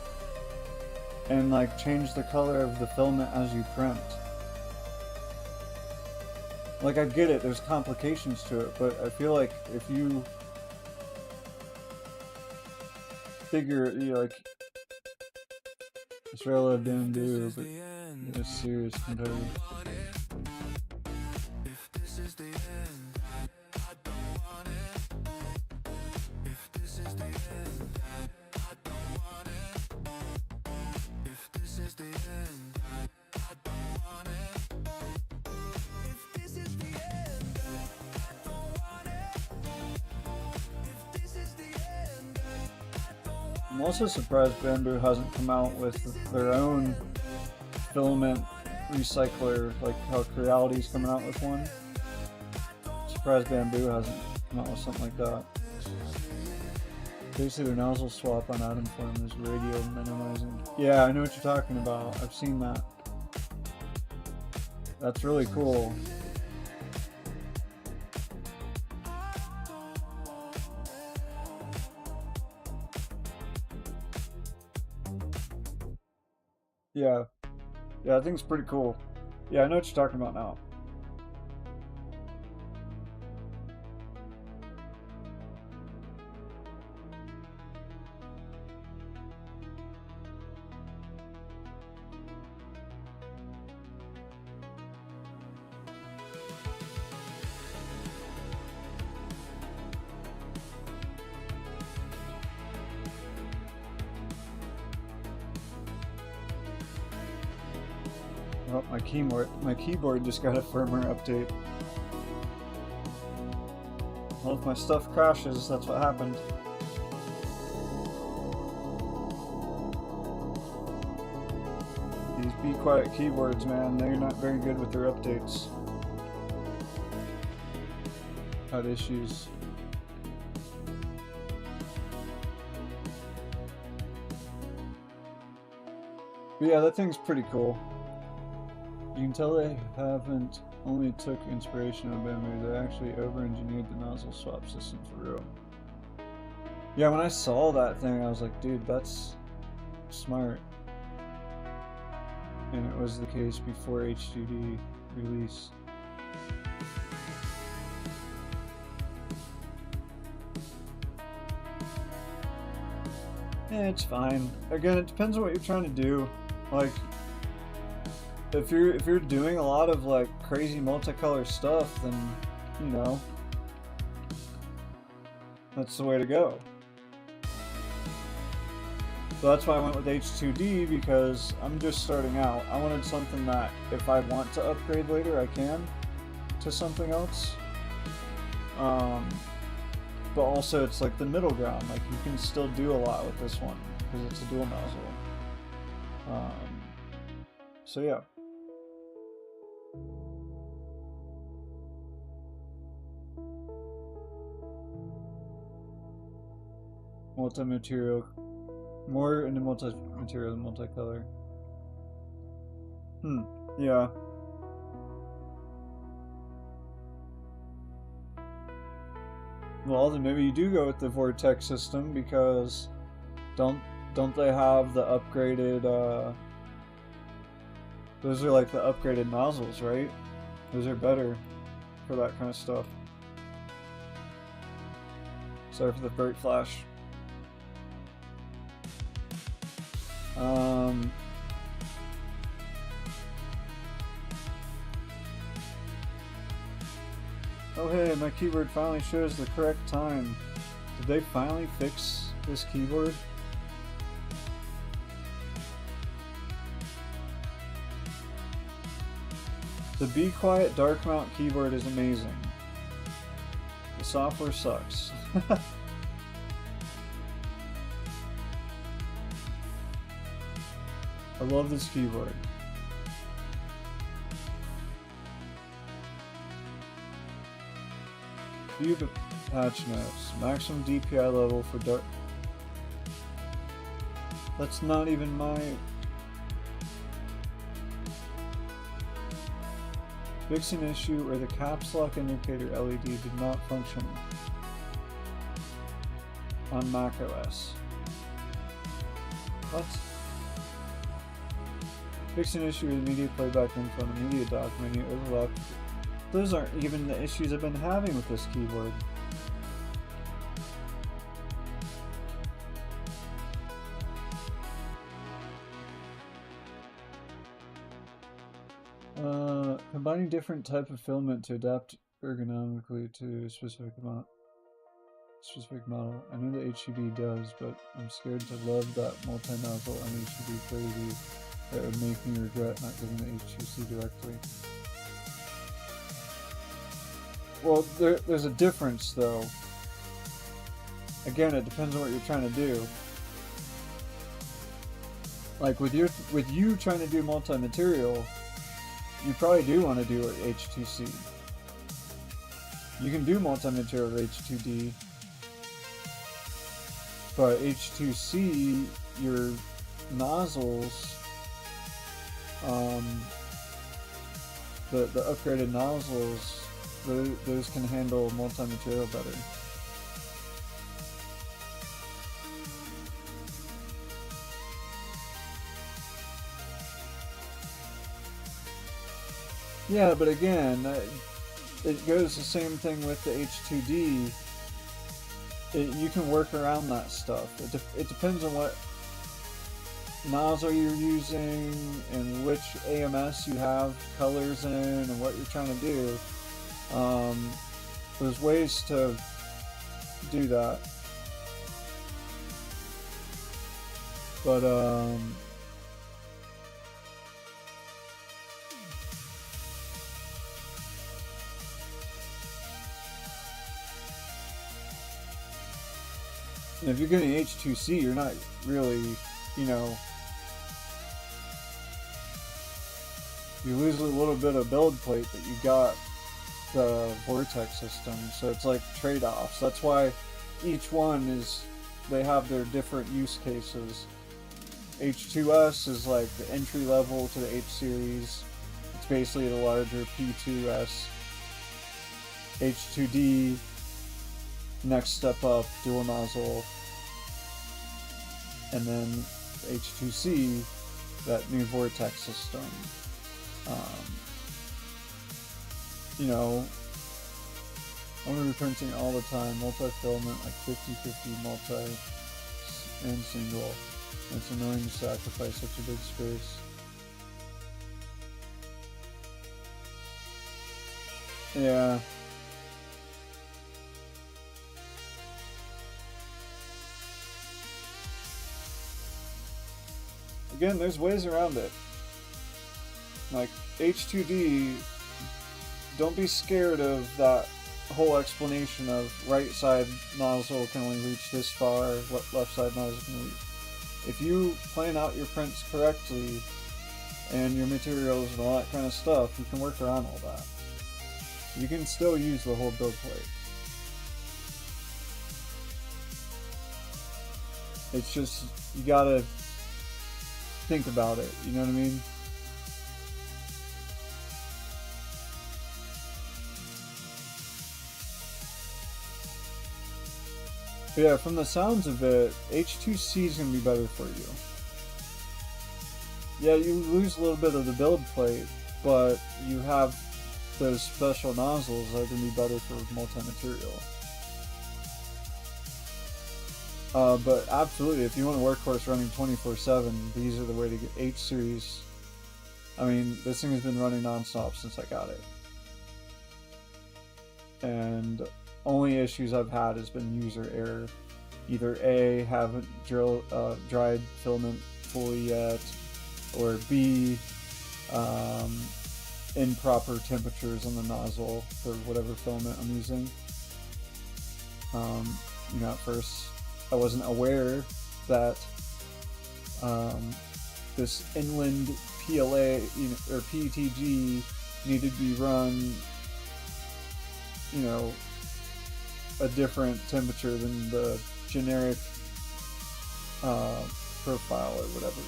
and like change the color of the filament as you print? Like, I get it, there's complications to it, but I feel like if you figure, you know, like, it's relative Bambu, but it's serious compared. I'm also surprised Bambu hasn't come out with their own filament recycler, like how Creality's coming out with one. Surprised Bambu hasn't come out with something like that. Basically their nozzle swap on Atom form is radio minimizing. Yeah, I know what you're talking about. I've seen that. That's really cool. Yeah, I think it's pretty cool. Yeah, I know what you're talking about now. Oh, my keyboard just got a firmware update. Well, if my stuff crashes, that's what happened. These Be Quiet keyboards, man, they're not very good with their updates. Had issues. But yeah, that thing's pretty cool. You can tell they haven't only took inspiration on Bambu, they actually over-engineered the nozzle swap system for real. Yeah, when I saw that thing, I was like, dude, that's smart. And it was the case before H2D release. Yeah, it's fine. Again, it depends on what you're trying to do. Like, if you're doing a lot of like crazy multicolor stuff, then you know that's the way to go. So that's why I went with H2D, because I'm just starting out. I wanted something that if I want to upgrade later, I can to something else. But also it's like the middle ground. Like you can still do a lot with this one because it's a dual nozzle. So yeah. Multi-material. More into multi-material than multicolor. Yeah. Well, then maybe you do go with the Vortex system, because don't they have the upgraded, those are like the upgraded nozzles, right? Those are better for that kind of stuff. Sorry for the bright flash. Oh hey, my keyboard finally shows the correct time. Did they finally fix this keyboard? The Be Quiet Dark Mount keyboard is amazing. The software sucks. I love this keyboard. View the patch notes. Maximum DPI level for dark. That's not even my. Fixing issue where the caps lock indicator LED did not function on macOS. What? Fixing issue with media playback info on the media dock menu overlapped. Those aren't even the issues I've been having with this keyboard. Combining different type of filament to adapt ergonomically to a specific model. I know the H2D does, but I'm scared to love that multi-nozzle on H2D crazy. That would make me regret not getting the H2C directly. Well, there's a difference though. Again, it depends on what you're trying to do. Like with you trying to do multi-material, you probably do want to do H2C. You can do multi-material with H2D, but H2C, your nozzles, the upgraded nozzles, those can handle multi-material better. Yeah, but again, it goes the same thing with the H2D. You can work around that stuff. It depends on what nozzle you're using and which AMS you have colors in and what you're trying to do. There's ways to do that. But if you're getting H2C, you're not really, you lose a little bit of build plate, but you got the Vortex system, so it's like trade-offs. That's why each one they have their different use cases. H2S is like the entry level to the H series. It's basically the larger P2S. H2D, next step up, dual nozzle. And then H2C, that new vortex system. You know, I'm going to be printing all the time, multi-filament, like 50-50 multi and single. It's annoying to sacrifice such a big space. Yeah. Again, there's ways around it. Like, H2D, don't be scared of that whole explanation of right side nozzle can only reach this far, left side nozzle can reach. If you plan out your prints correctly, and your materials and all that kind of stuff, you can work around all that. You can still use the whole build plate. It's just, you gotta think about it, you know what I mean? But yeah, from the sounds of it, H2C is going to be better for you. Yeah, you lose a little bit of the build plate, but you have those special nozzles that are going to be better for multi-material. But absolutely, if you want a workhorse running 24/7, these are the way to get H series. I mean, this thing has been running non-stop since I got it. And only issues I've had has been user error. Either A, haven't dried filament fully yet, or B, improper temperatures on the nozzle for whatever filament I'm using. You know, at first I wasn't aware that this inland PLA, or PETG needed to be run, you know, a different temperature than the generic profile or whatever.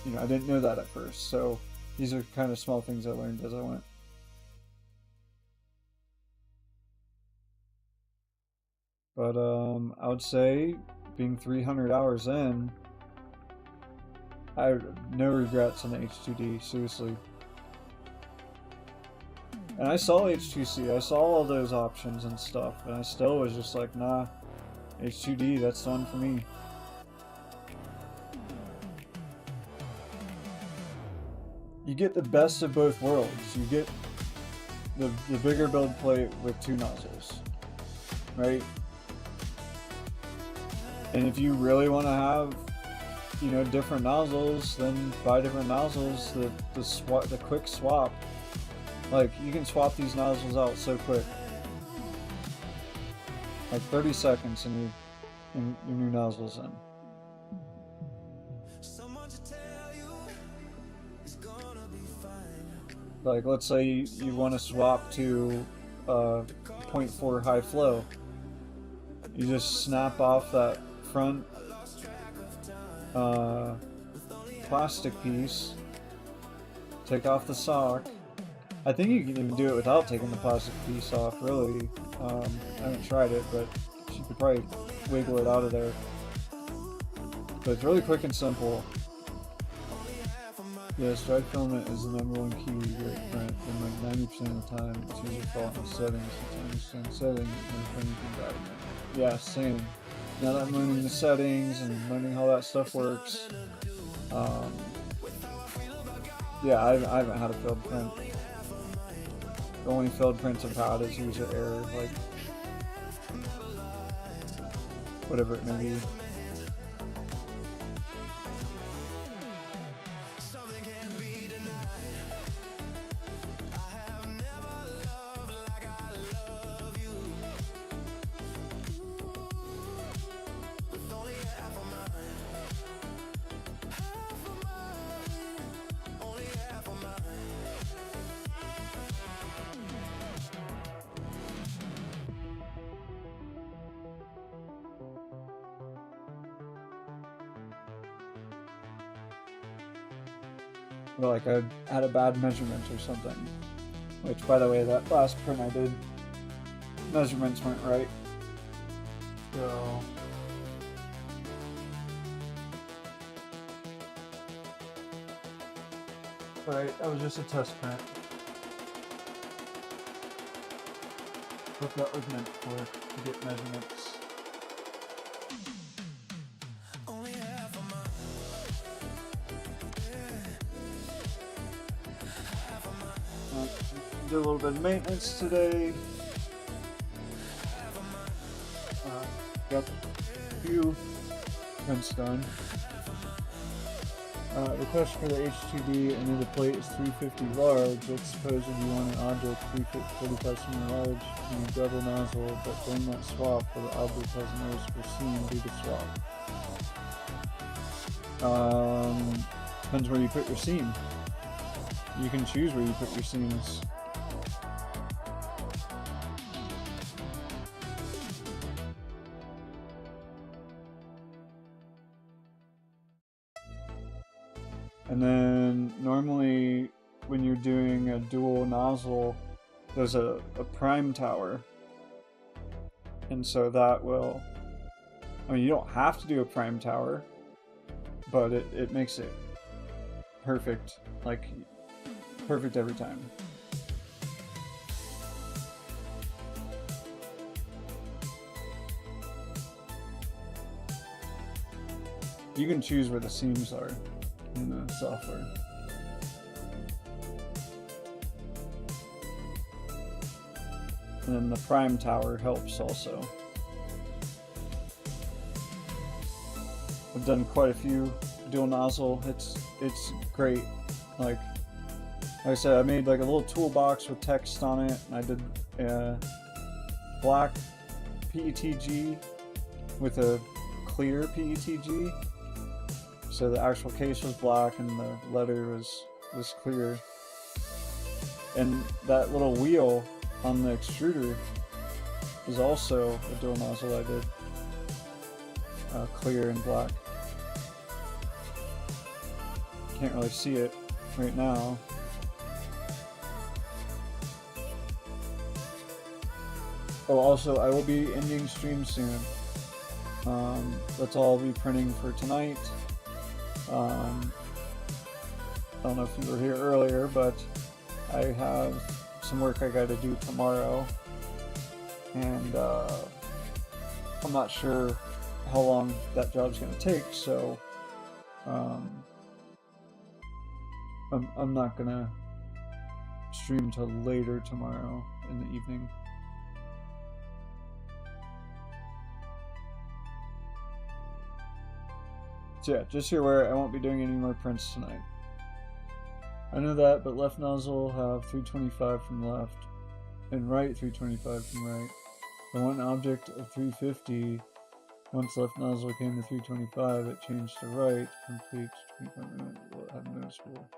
You know, I didn't know that at first, so these are kind of small things I learned as I went. But I would say, being 300 hours in, I have no regrets on the H2D, seriously. And I saw H2C, I saw all those options and stuff, and I still was just like, nah, H2D, that's the one for me. You get the best of both worlds. You get the bigger build plate with 2 nozzles, right? And if you really want to have, you know, different nozzles, then buy different nozzles. The quick swap, like, you can swap these nozzles out so quick, like 30 seconds, and your new nozzles in. Like, let's say you want to swap to 0.4 high flow. You just snap off that front plastic piece, take off the sock. I think you can even do it without taking the plastic piece off, really. I haven't tried it, but you could probably wiggle it out of there. But it's really quick and simple. Yes, dried filament is the #1 key to great print, and like 90% of the time it's usually fault in settings. To understand settings and anything about it. Yeah, same. Now that I'm learning the settings and learning how that stuff works, yeah, I haven't had a failed print. The only failed prints I've had is user error, like whatever it may be. or like I had a bad measurement or something. Which, by the way, that last print I did, measurements weren't right. So alright, that was just a test print. What that was meant for, to get measurements. Only half of my Did a little bit of maintenance today. Got a few prints done. Request for the H2D and then the plate is 350 large. Let's suppose if you want an object 345 cm large, you need double nozzle, but during that swap where the object has a noticeable seam, do the swap. Depends where you put your seam. You can choose where you put your seams. And then normally when you're doing a dual nozzle, there's a prime tower. And so that will, I mean, you don't have to do a prime tower, but it makes it perfect, like perfect every time. You can choose where the seams are in the software. And then the prime tower helps also. I've done quite a few dual nozzle. It's great. Like I said, I made like a little toolbox with text on it, and I did black PETG with a clear PETG. So the actual case was black and the letter was clear. And that little wheel on the extruder is also a dual nozzle I did. Clear and black. Can't really see it right now. Oh, also, I will be ending stream soon. That's all I'll be printing for tonight. I don't know if you were here earlier, but I have some work I gotta do tomorrow. And I'm not sure how long that job's gonna take, so I'm not gonna stream till later tomorrow in the evening. So yeah, just so you're aware, I won't be doing any more prints tonight. I know that, but left nozzle have 325 from left, and right 325 from right. I want an object of 350. Once left nozzle came to 325, it changed to right. Complete 25 minutes will have noticeable.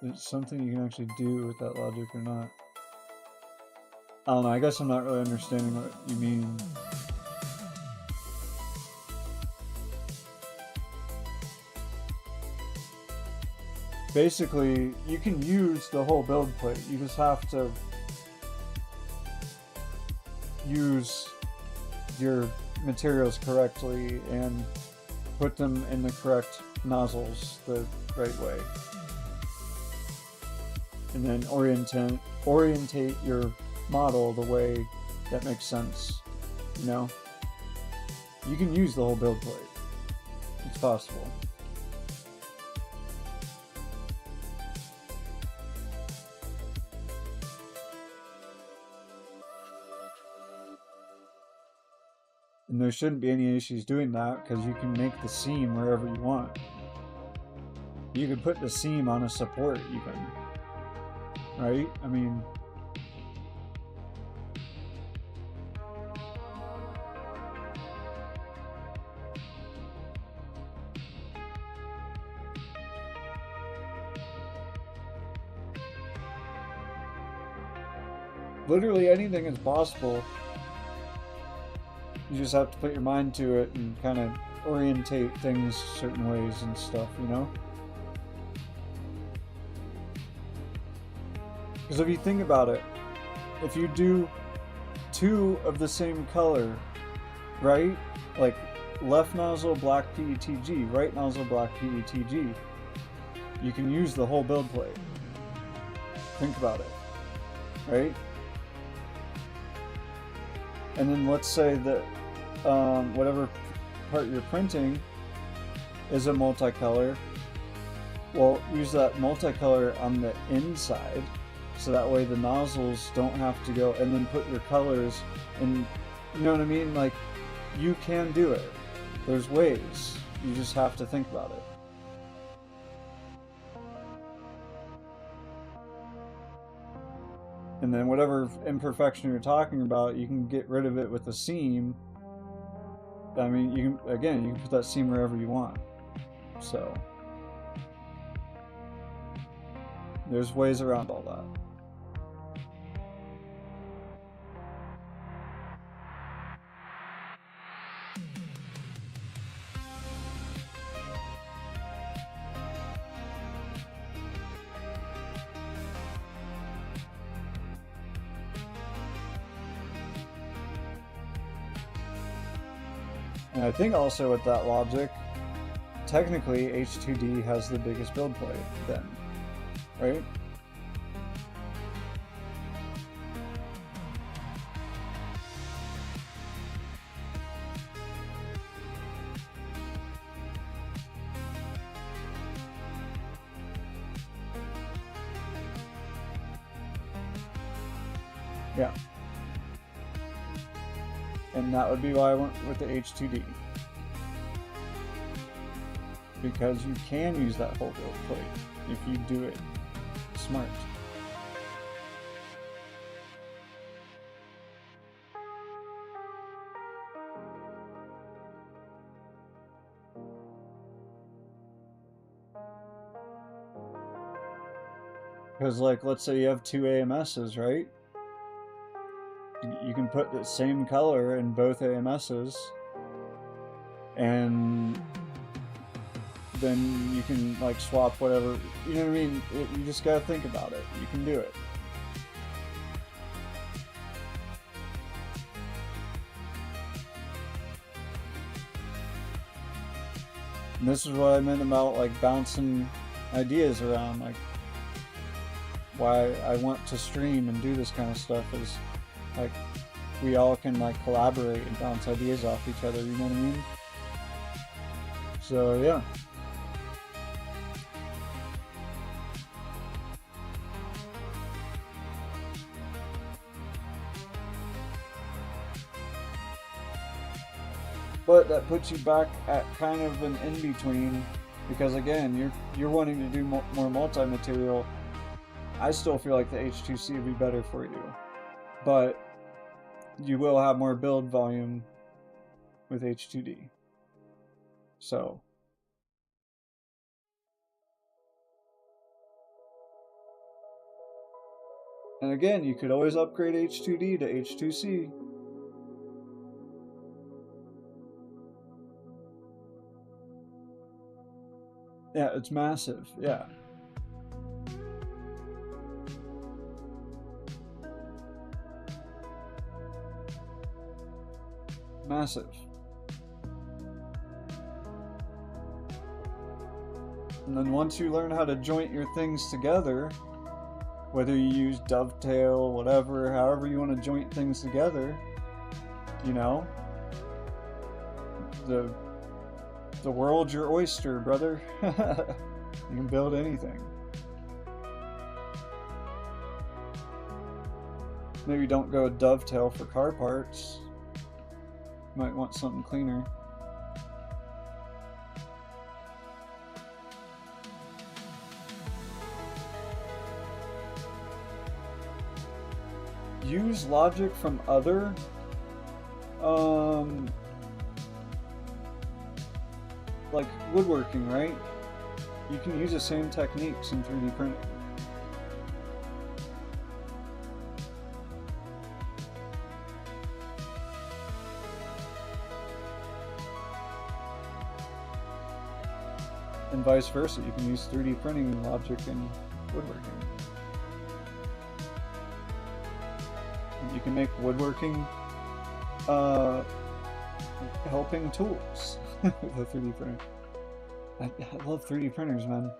It's something you can actually do with that logic or not. I don't know, I guess I'm not really understanding what you mean. Basically, you can use the whole build plate. You just have to use your materials correctly and put them in the correct nozzles the right way. And then orientate your model the way that makes sense. You know? You can use the whole build plate. It's possible. And there shouldn't be any issues doing that because you can make the seam wherever you want. You could put the seam on a support even. Right? I mean, literally anything is possible. You just have to put your mind to it and kind of orientate things certain ways and stuff, you know? Because if you think about it, if you do two of the same color, right? Like left nozzle black PETG, right nozzle black PETG, you can use the whole build plate. Think about it, right? And then let's say that whatever part you're printing is a multicolor. Well, use that multicolor on the inside, so that way the nozzles don't have to go, and then put your colors in, you know what I mean? Like, you can do it. There's ways. You just have to think about it. And then whatever imperfection you're talking about, you can get rid of it with a seam. I mean, you can put that seam wherever you want. So there's ways around all that. And I think also with that logic, technically H2D has the biggest build plate then, right? Yeah. And that would be why I went with the H2D. Because you can use that whole build plate if you do it smart. Because, like, let's say you have two AMSs, right? You can put the same color in both AMSs, and then you can, like, swap whatever, you know what I mean? You just gotta think about it. You can do it. And this is what I meant about, like, bouncing ideas around, like, why I want to stream and do this kind of stuff is, like, we all can, like, collaborate and bounce ideas off each other, you know what I mean? So, yeah. But that puts you back at kind of an in-between, because again, you're wanting to do more multi-material. I still feel like the H2C would be better for you, but you will have more build volume with H2D. So and again, you could always upgrade H2D to H2C. Yeah, it's massive, yeah. Massive. And then once you learn how to joint your things together, whether you use dovetail, whatever, however you want to joint things together, you know, the world's your oyster, brother. You can build anything. Maybe don't go dovetail for car parts. You might want something cleaner. Use logic from other like woodworking, right? You can use the same techniques in 3D printing. and vice versa. You can use 3D printing logic in woodworking. You can make woodworking helping tools with a 3D printer. I love 3D printers, man.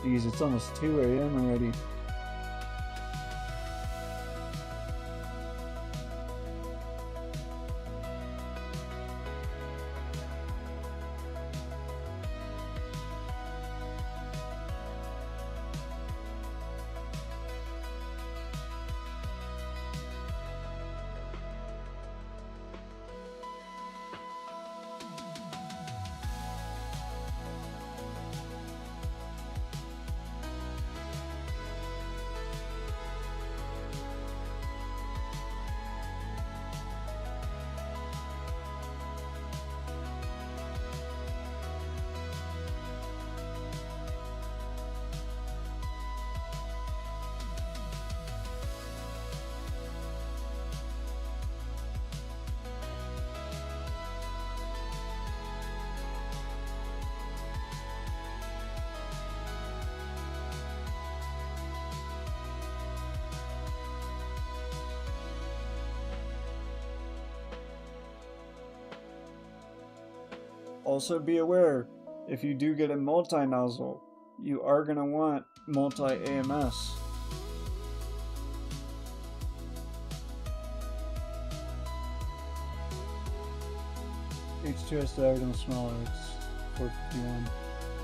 Jeez, it's almost 2 a.m. already. Also be aware, if you do get a multi-nozzle, you are going to want multi-AMS. H2S diagonal smaller, it's 451.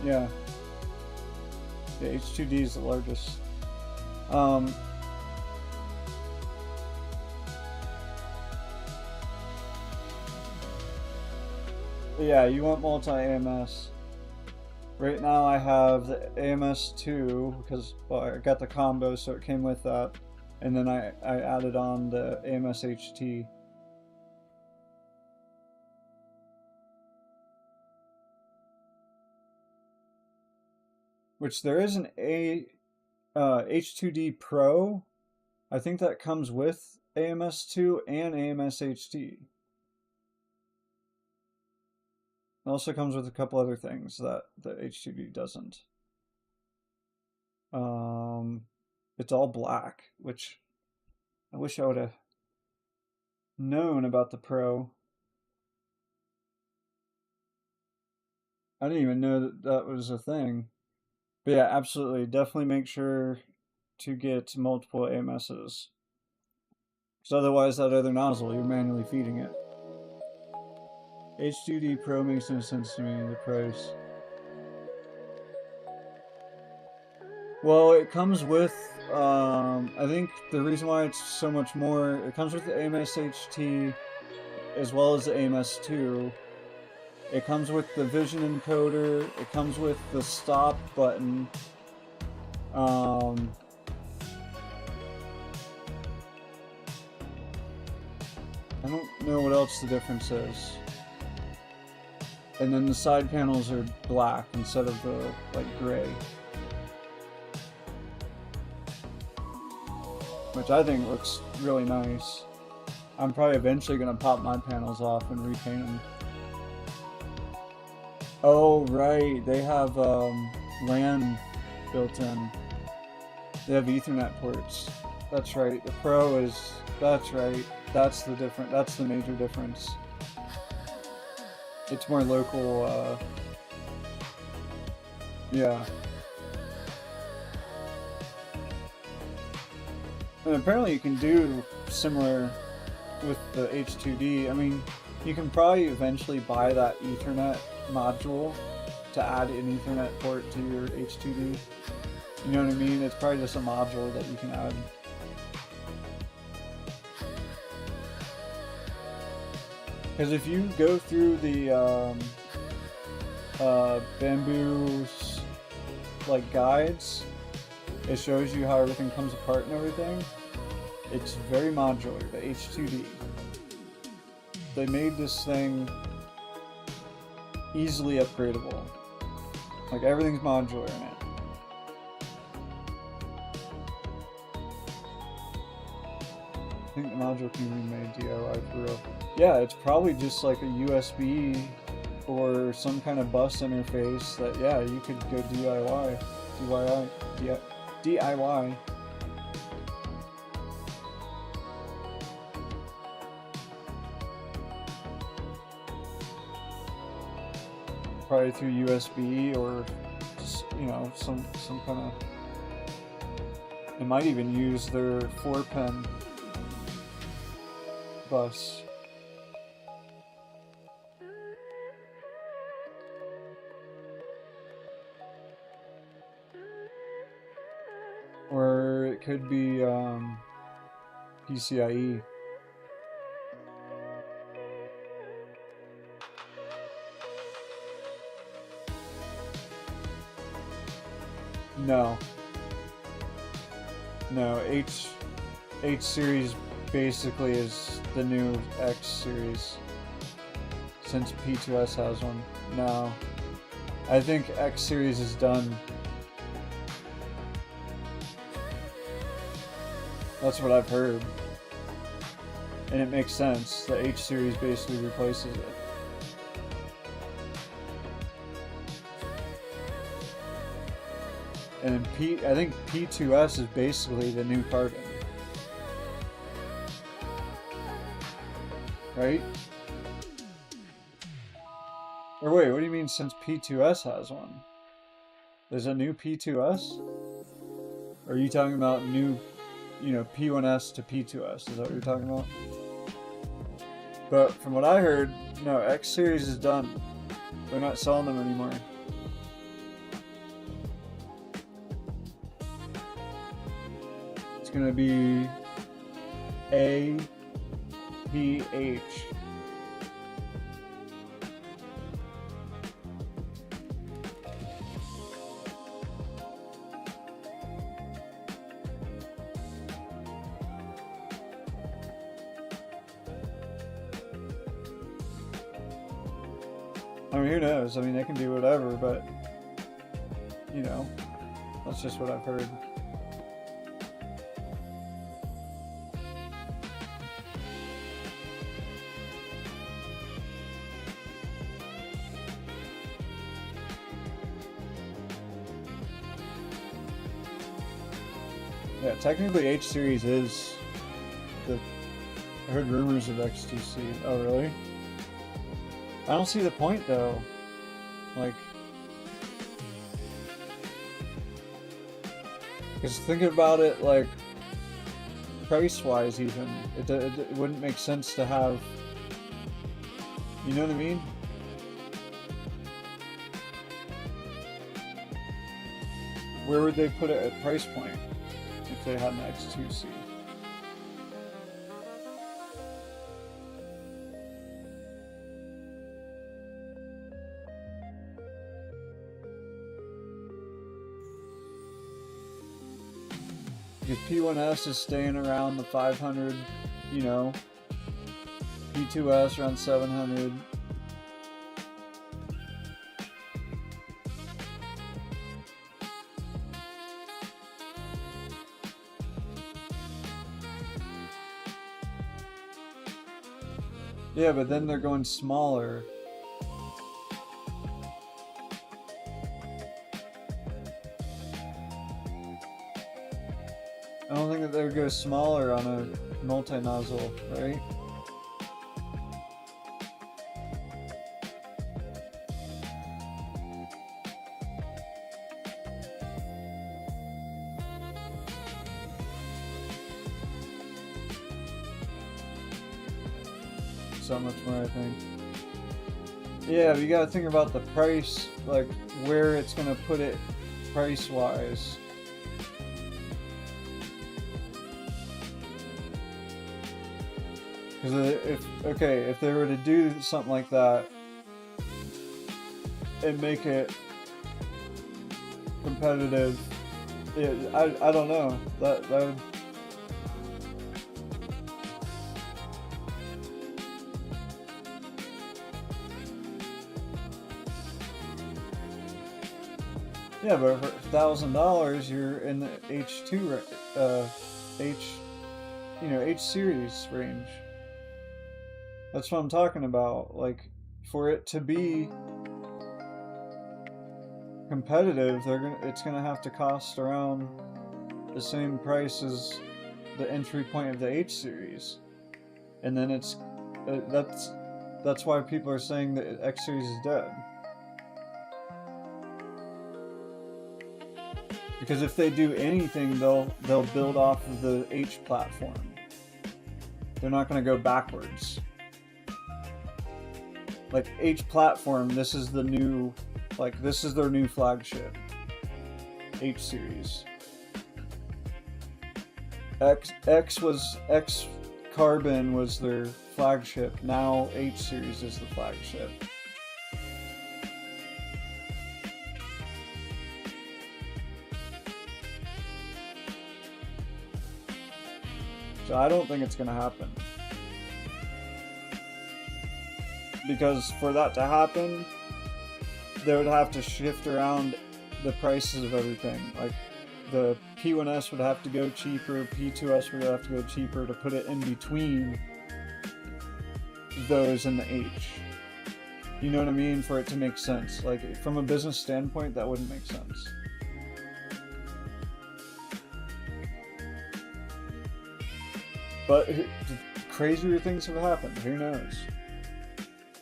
Yeah. Yeah, H2D is the largest. Yeah, you want multi-AMS. Right now I have the AMS2 because, well, I got the combo, so it came with that. And then I added on the AMS HT. Which there is an H2D Pro. I think that comes with AMS2 and AMS HT. It also comes with a couple other things that the H2D doesn't. It's all black, which I wish I would have known about the Pro. I didn't even know that that was a thing. But yeah, absolutely. Definitely make sure to get multiple AMSs. Because otherwise that other nozzle, you're manually feeding it. H2D Pro makes no sense to me, the price. Well, it comes with, I think the reason why it's so much more, it comes with the AMS HT as well as the AMS2. It comes with the vision encoder, it comes with the stop button. I don't know what else the difference is. And then the side panels are black instead of the like gray. Which I think looks really nice. I'm probably eventually gonna pop my panels off and repaint them. Oh right, they have LAN built in. They have Ethernet ports. That's right. The Pro is. That's right. That's the different. That's the major difference. It's more local. Yeah. And apparently you can do similar with the H2D. I mean, you can probably eventually buy that Ethernet module to add an Ethernet port to your H2D. You know what I mean? It's probably just a module that you can add. Because if you go through the Bambu's like guides, it shows you how everything comes apart and everything. It's very modular, the H2D. They made this thing easily upgradable. Like everything's modular in it. I think the module can be made DIY for real. Yeah, it's probably just like a USB or some kind of bus interface that, yeah, you could go DIY. DIY. Probably through USB or just, you know, some kind of. They might even use their 4-pin bus. Or it could be PCIe. No. No, H series basically is the new X series. Since P2S has one. No. I think X series is done. That's what I've heard. And it makes sense. The H series basically replaces it. And I think P2S is basically the new Carbon. Right? Or wait, what do you mean since P2S has one? There's a new P2S? Or are you talking about new, you know, P1S to P2S? Is that what you're talking about? But from what I heard, no, X series is done. They're not selling them anymore. It's gonna be APH. I mean, who knows? I mean, they can do whatever, but, you know, that's just what I've heard. Yeah, technically H series is the. I heard rumors of X2C. Oh, really? I don't see the point though. Like, because thinking about it, like, price-wise, even it wouldn't make sense to have. You know what I mean? Where would they put it at price point if they had an X2C? Because P1S is staying around the 500, you know, P2S around 700. Yeah, but then they're going smaller. I don't think that they would go smaller on a multi-nozzle, right? So much more, I think. Yeah, but you gotta think about the price, like where it's gonna put it price-wise. Because if they were to do something like that and make it competitive, I don't know. That would. Yeah, but for $1,000, you're in the H2, H series range. That's what I'm talking about. Like, for it to be competitive, it's gonna have to cost around the same price as the entry point of the H series, and then that's why people are saying that X series is dead. Because if they do anything, they'll build off of the H platform. They're not going to go backwards. Like H platform, this is the new, like this is their new flagship. H series. X Carbon was their flagship. Now H series is the flagship. So I don't think it's going to happen. Because for that to happen, they would have to shift around the prices of everything. Like the P1S would have to go cheaper, P2S would have to go cheaper to put it in between those and the H. You know what I mean? For it to make sense. Like from a business standpoint, that wouldn't make sense. But crazier things have happened. Who knows?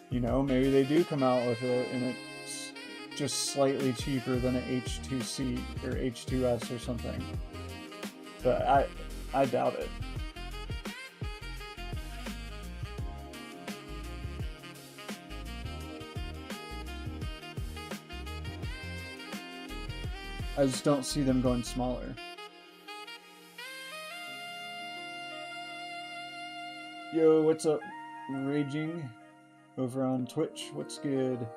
You know, maybe they do come out with it and it's just slightly cheaper than an H2C or H2S or something. But I doubt it. I just don't see them going smaller. Yo, what's up, Raging? Over on Twitch, what's good?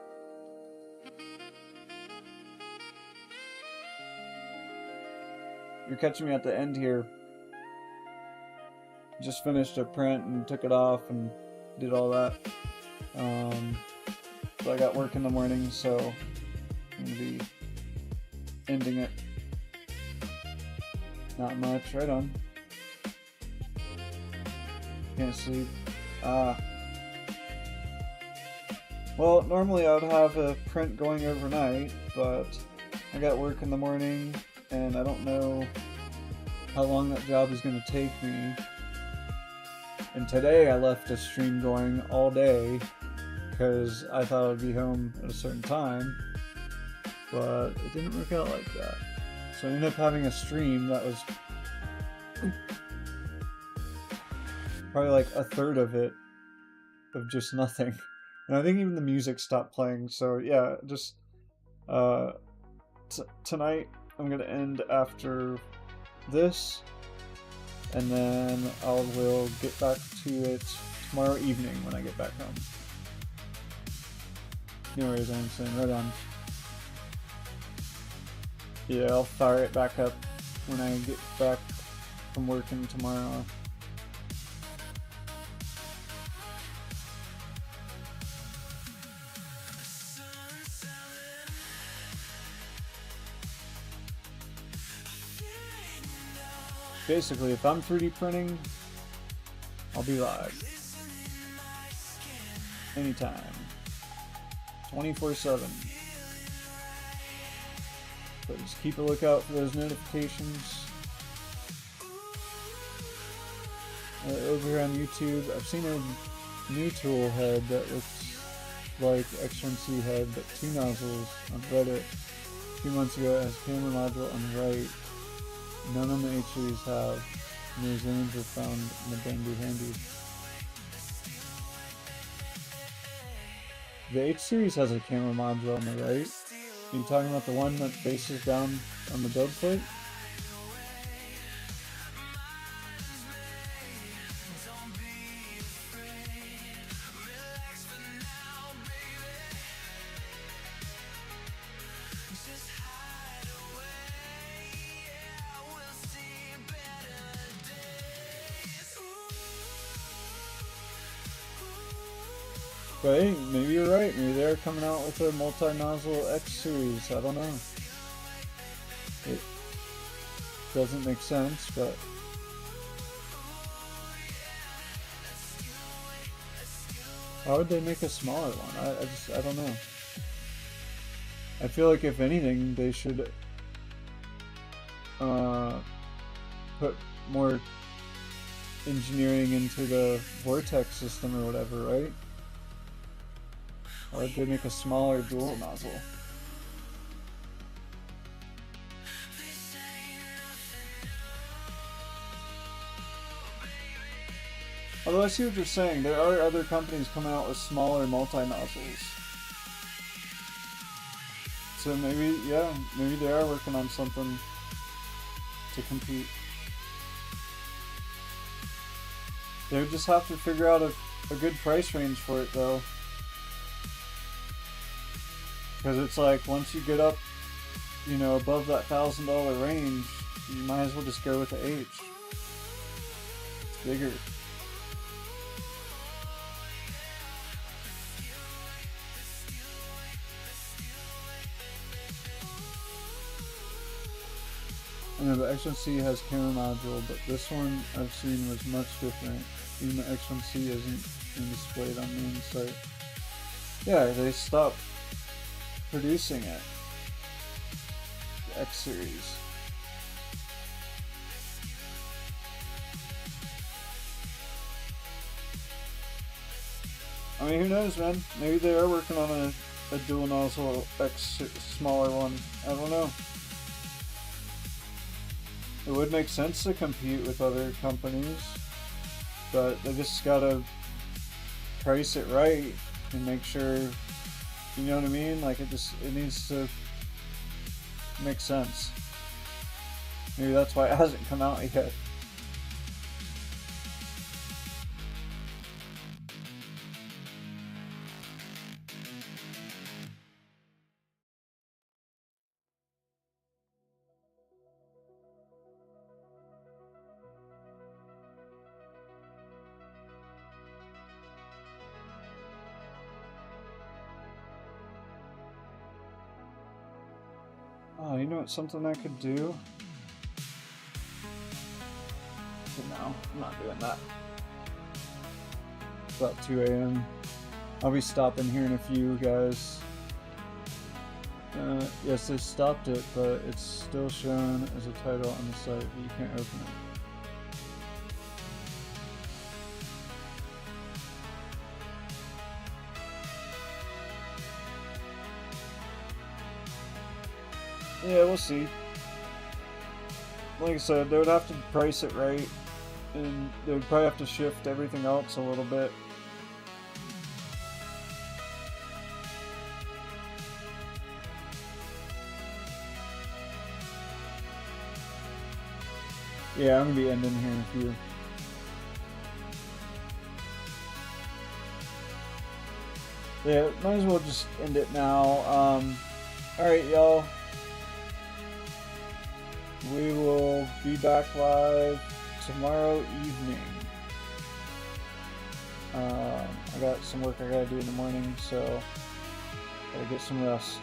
You're catching me at the end here. Just finished a print and took it off and did all that. So I got work in the morning, so I'm gonna be ending it. Not much, right on. Can't sleep. Well, normally I would have a print going overnight, but I got work in the morning, and I don't know how long that job is going to take me. And today I left a stream going all day, because I thought I'd be home at a certain time, but it didn't work out like that. So I ended up having a stream that was probably like a third of it of just nothing. And I think even the music stopped playing. So yeah, just tonight I'm gonna end after this, and then I will get back to it tomorrow evening when I get back home. No worries, I'm saying right on. Yeah, I'll fire it back up when I get back from working tomorrow. Basically, if I'm 3D printing, I'll be live. Anytime. 24/7. So just keep a lookout for those notifications. Over here on YouTube, I've seen a new tool head that looks like XMC head, but 2 nozzles on Reddit. A few months ago, it has camera module on the right. None on the H series have, and those images were found in the Bambu handy. The H series has a camera module on the right. Are you talking about the one that faces down on the build plate? But hey, maybe you're right. Maybe they're coming out with a multi-nozzle X series. I don't know. It doesn't make sense, but why would they make a smaller one? I don't know. I feel like if anything, they should put more engineering into the vortex system or whatever, right? Why would they make a smaller dual nozzle? Although I see what you're saying, there are other companies coming out with smaller multi-nozzles. So maybe, yeah, maybe they are working on something to compete. They would just have to figure out a good price range for it, though. Because it's like, once you get up, you know, above that $1,000 range, you might as well just go with the H. It's bigger. I know the X1C has camera module, but this one I've seen was much different. Even the X1C isn't even displayed on the main site. Yeah, they stopped producing it. The X series. I mean, who knows, man? Maybe they are working on a dual nozzle X smaller one. I don't know. It would make sense to compete with other companies, but they just gotta price it right and make sure, you know what I mean? Like it needs to make sense. Maybe that's why it hasn't come out yet. Oh, you know what? Something I could do? No, I'm not doing that. It's about 2 a.m. I'll be stopping here in a few, guys. Yes, they stopped it, but it's still shown as a title on the site, but you can't open it. Yeah, we'll see. Like I said, they would have to price it right, and they would probably have to shift everything else a little bit. Yeah, I'm gonna be ending here in a few. Yeah, might as well just end it now. Alright, y'all. We will be back live tomorrow evening. I got some work I gotta do in the morning, so gotta get some rest.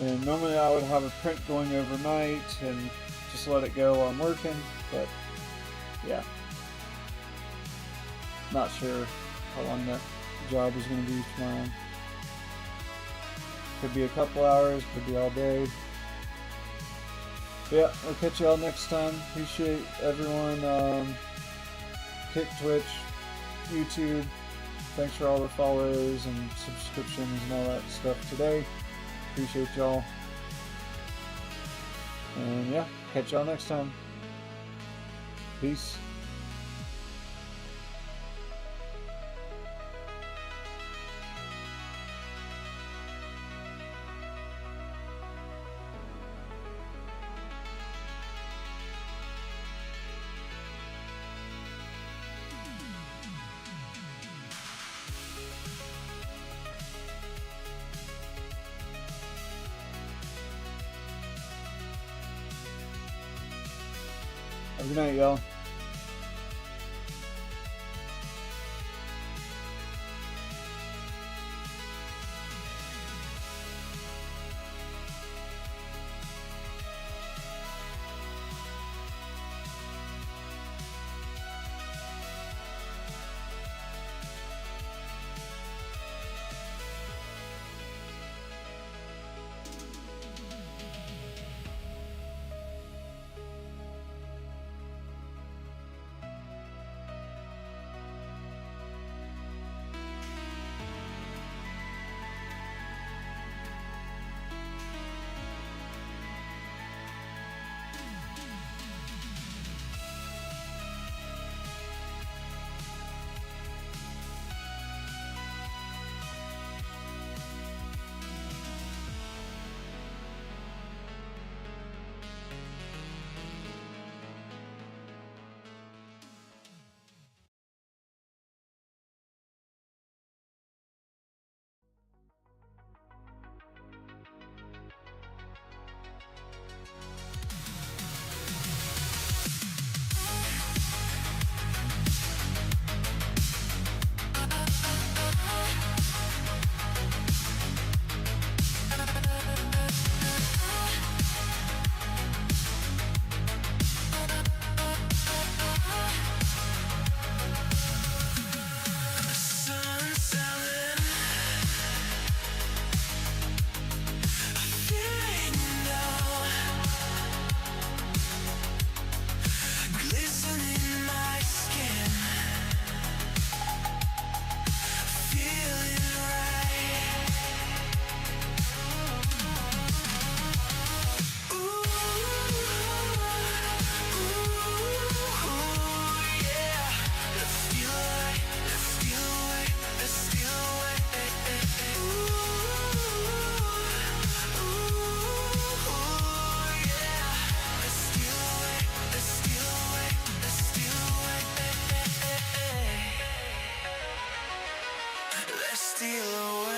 And normally I would have a print going overnight and just let it go while I'm working, but yeah. Not sure how long that job is going to be tomorrow. Could be a couple hours, could be all day. But yeah, I'll catch y'all next time. Appreciate everyone. Kick, Twitch, YouTube. Thanks for all the follows and subscriptions and all that stuff today. Appreciate y'all. And yeah, catch y'all next time. Peace. Good night, y'all. steal away.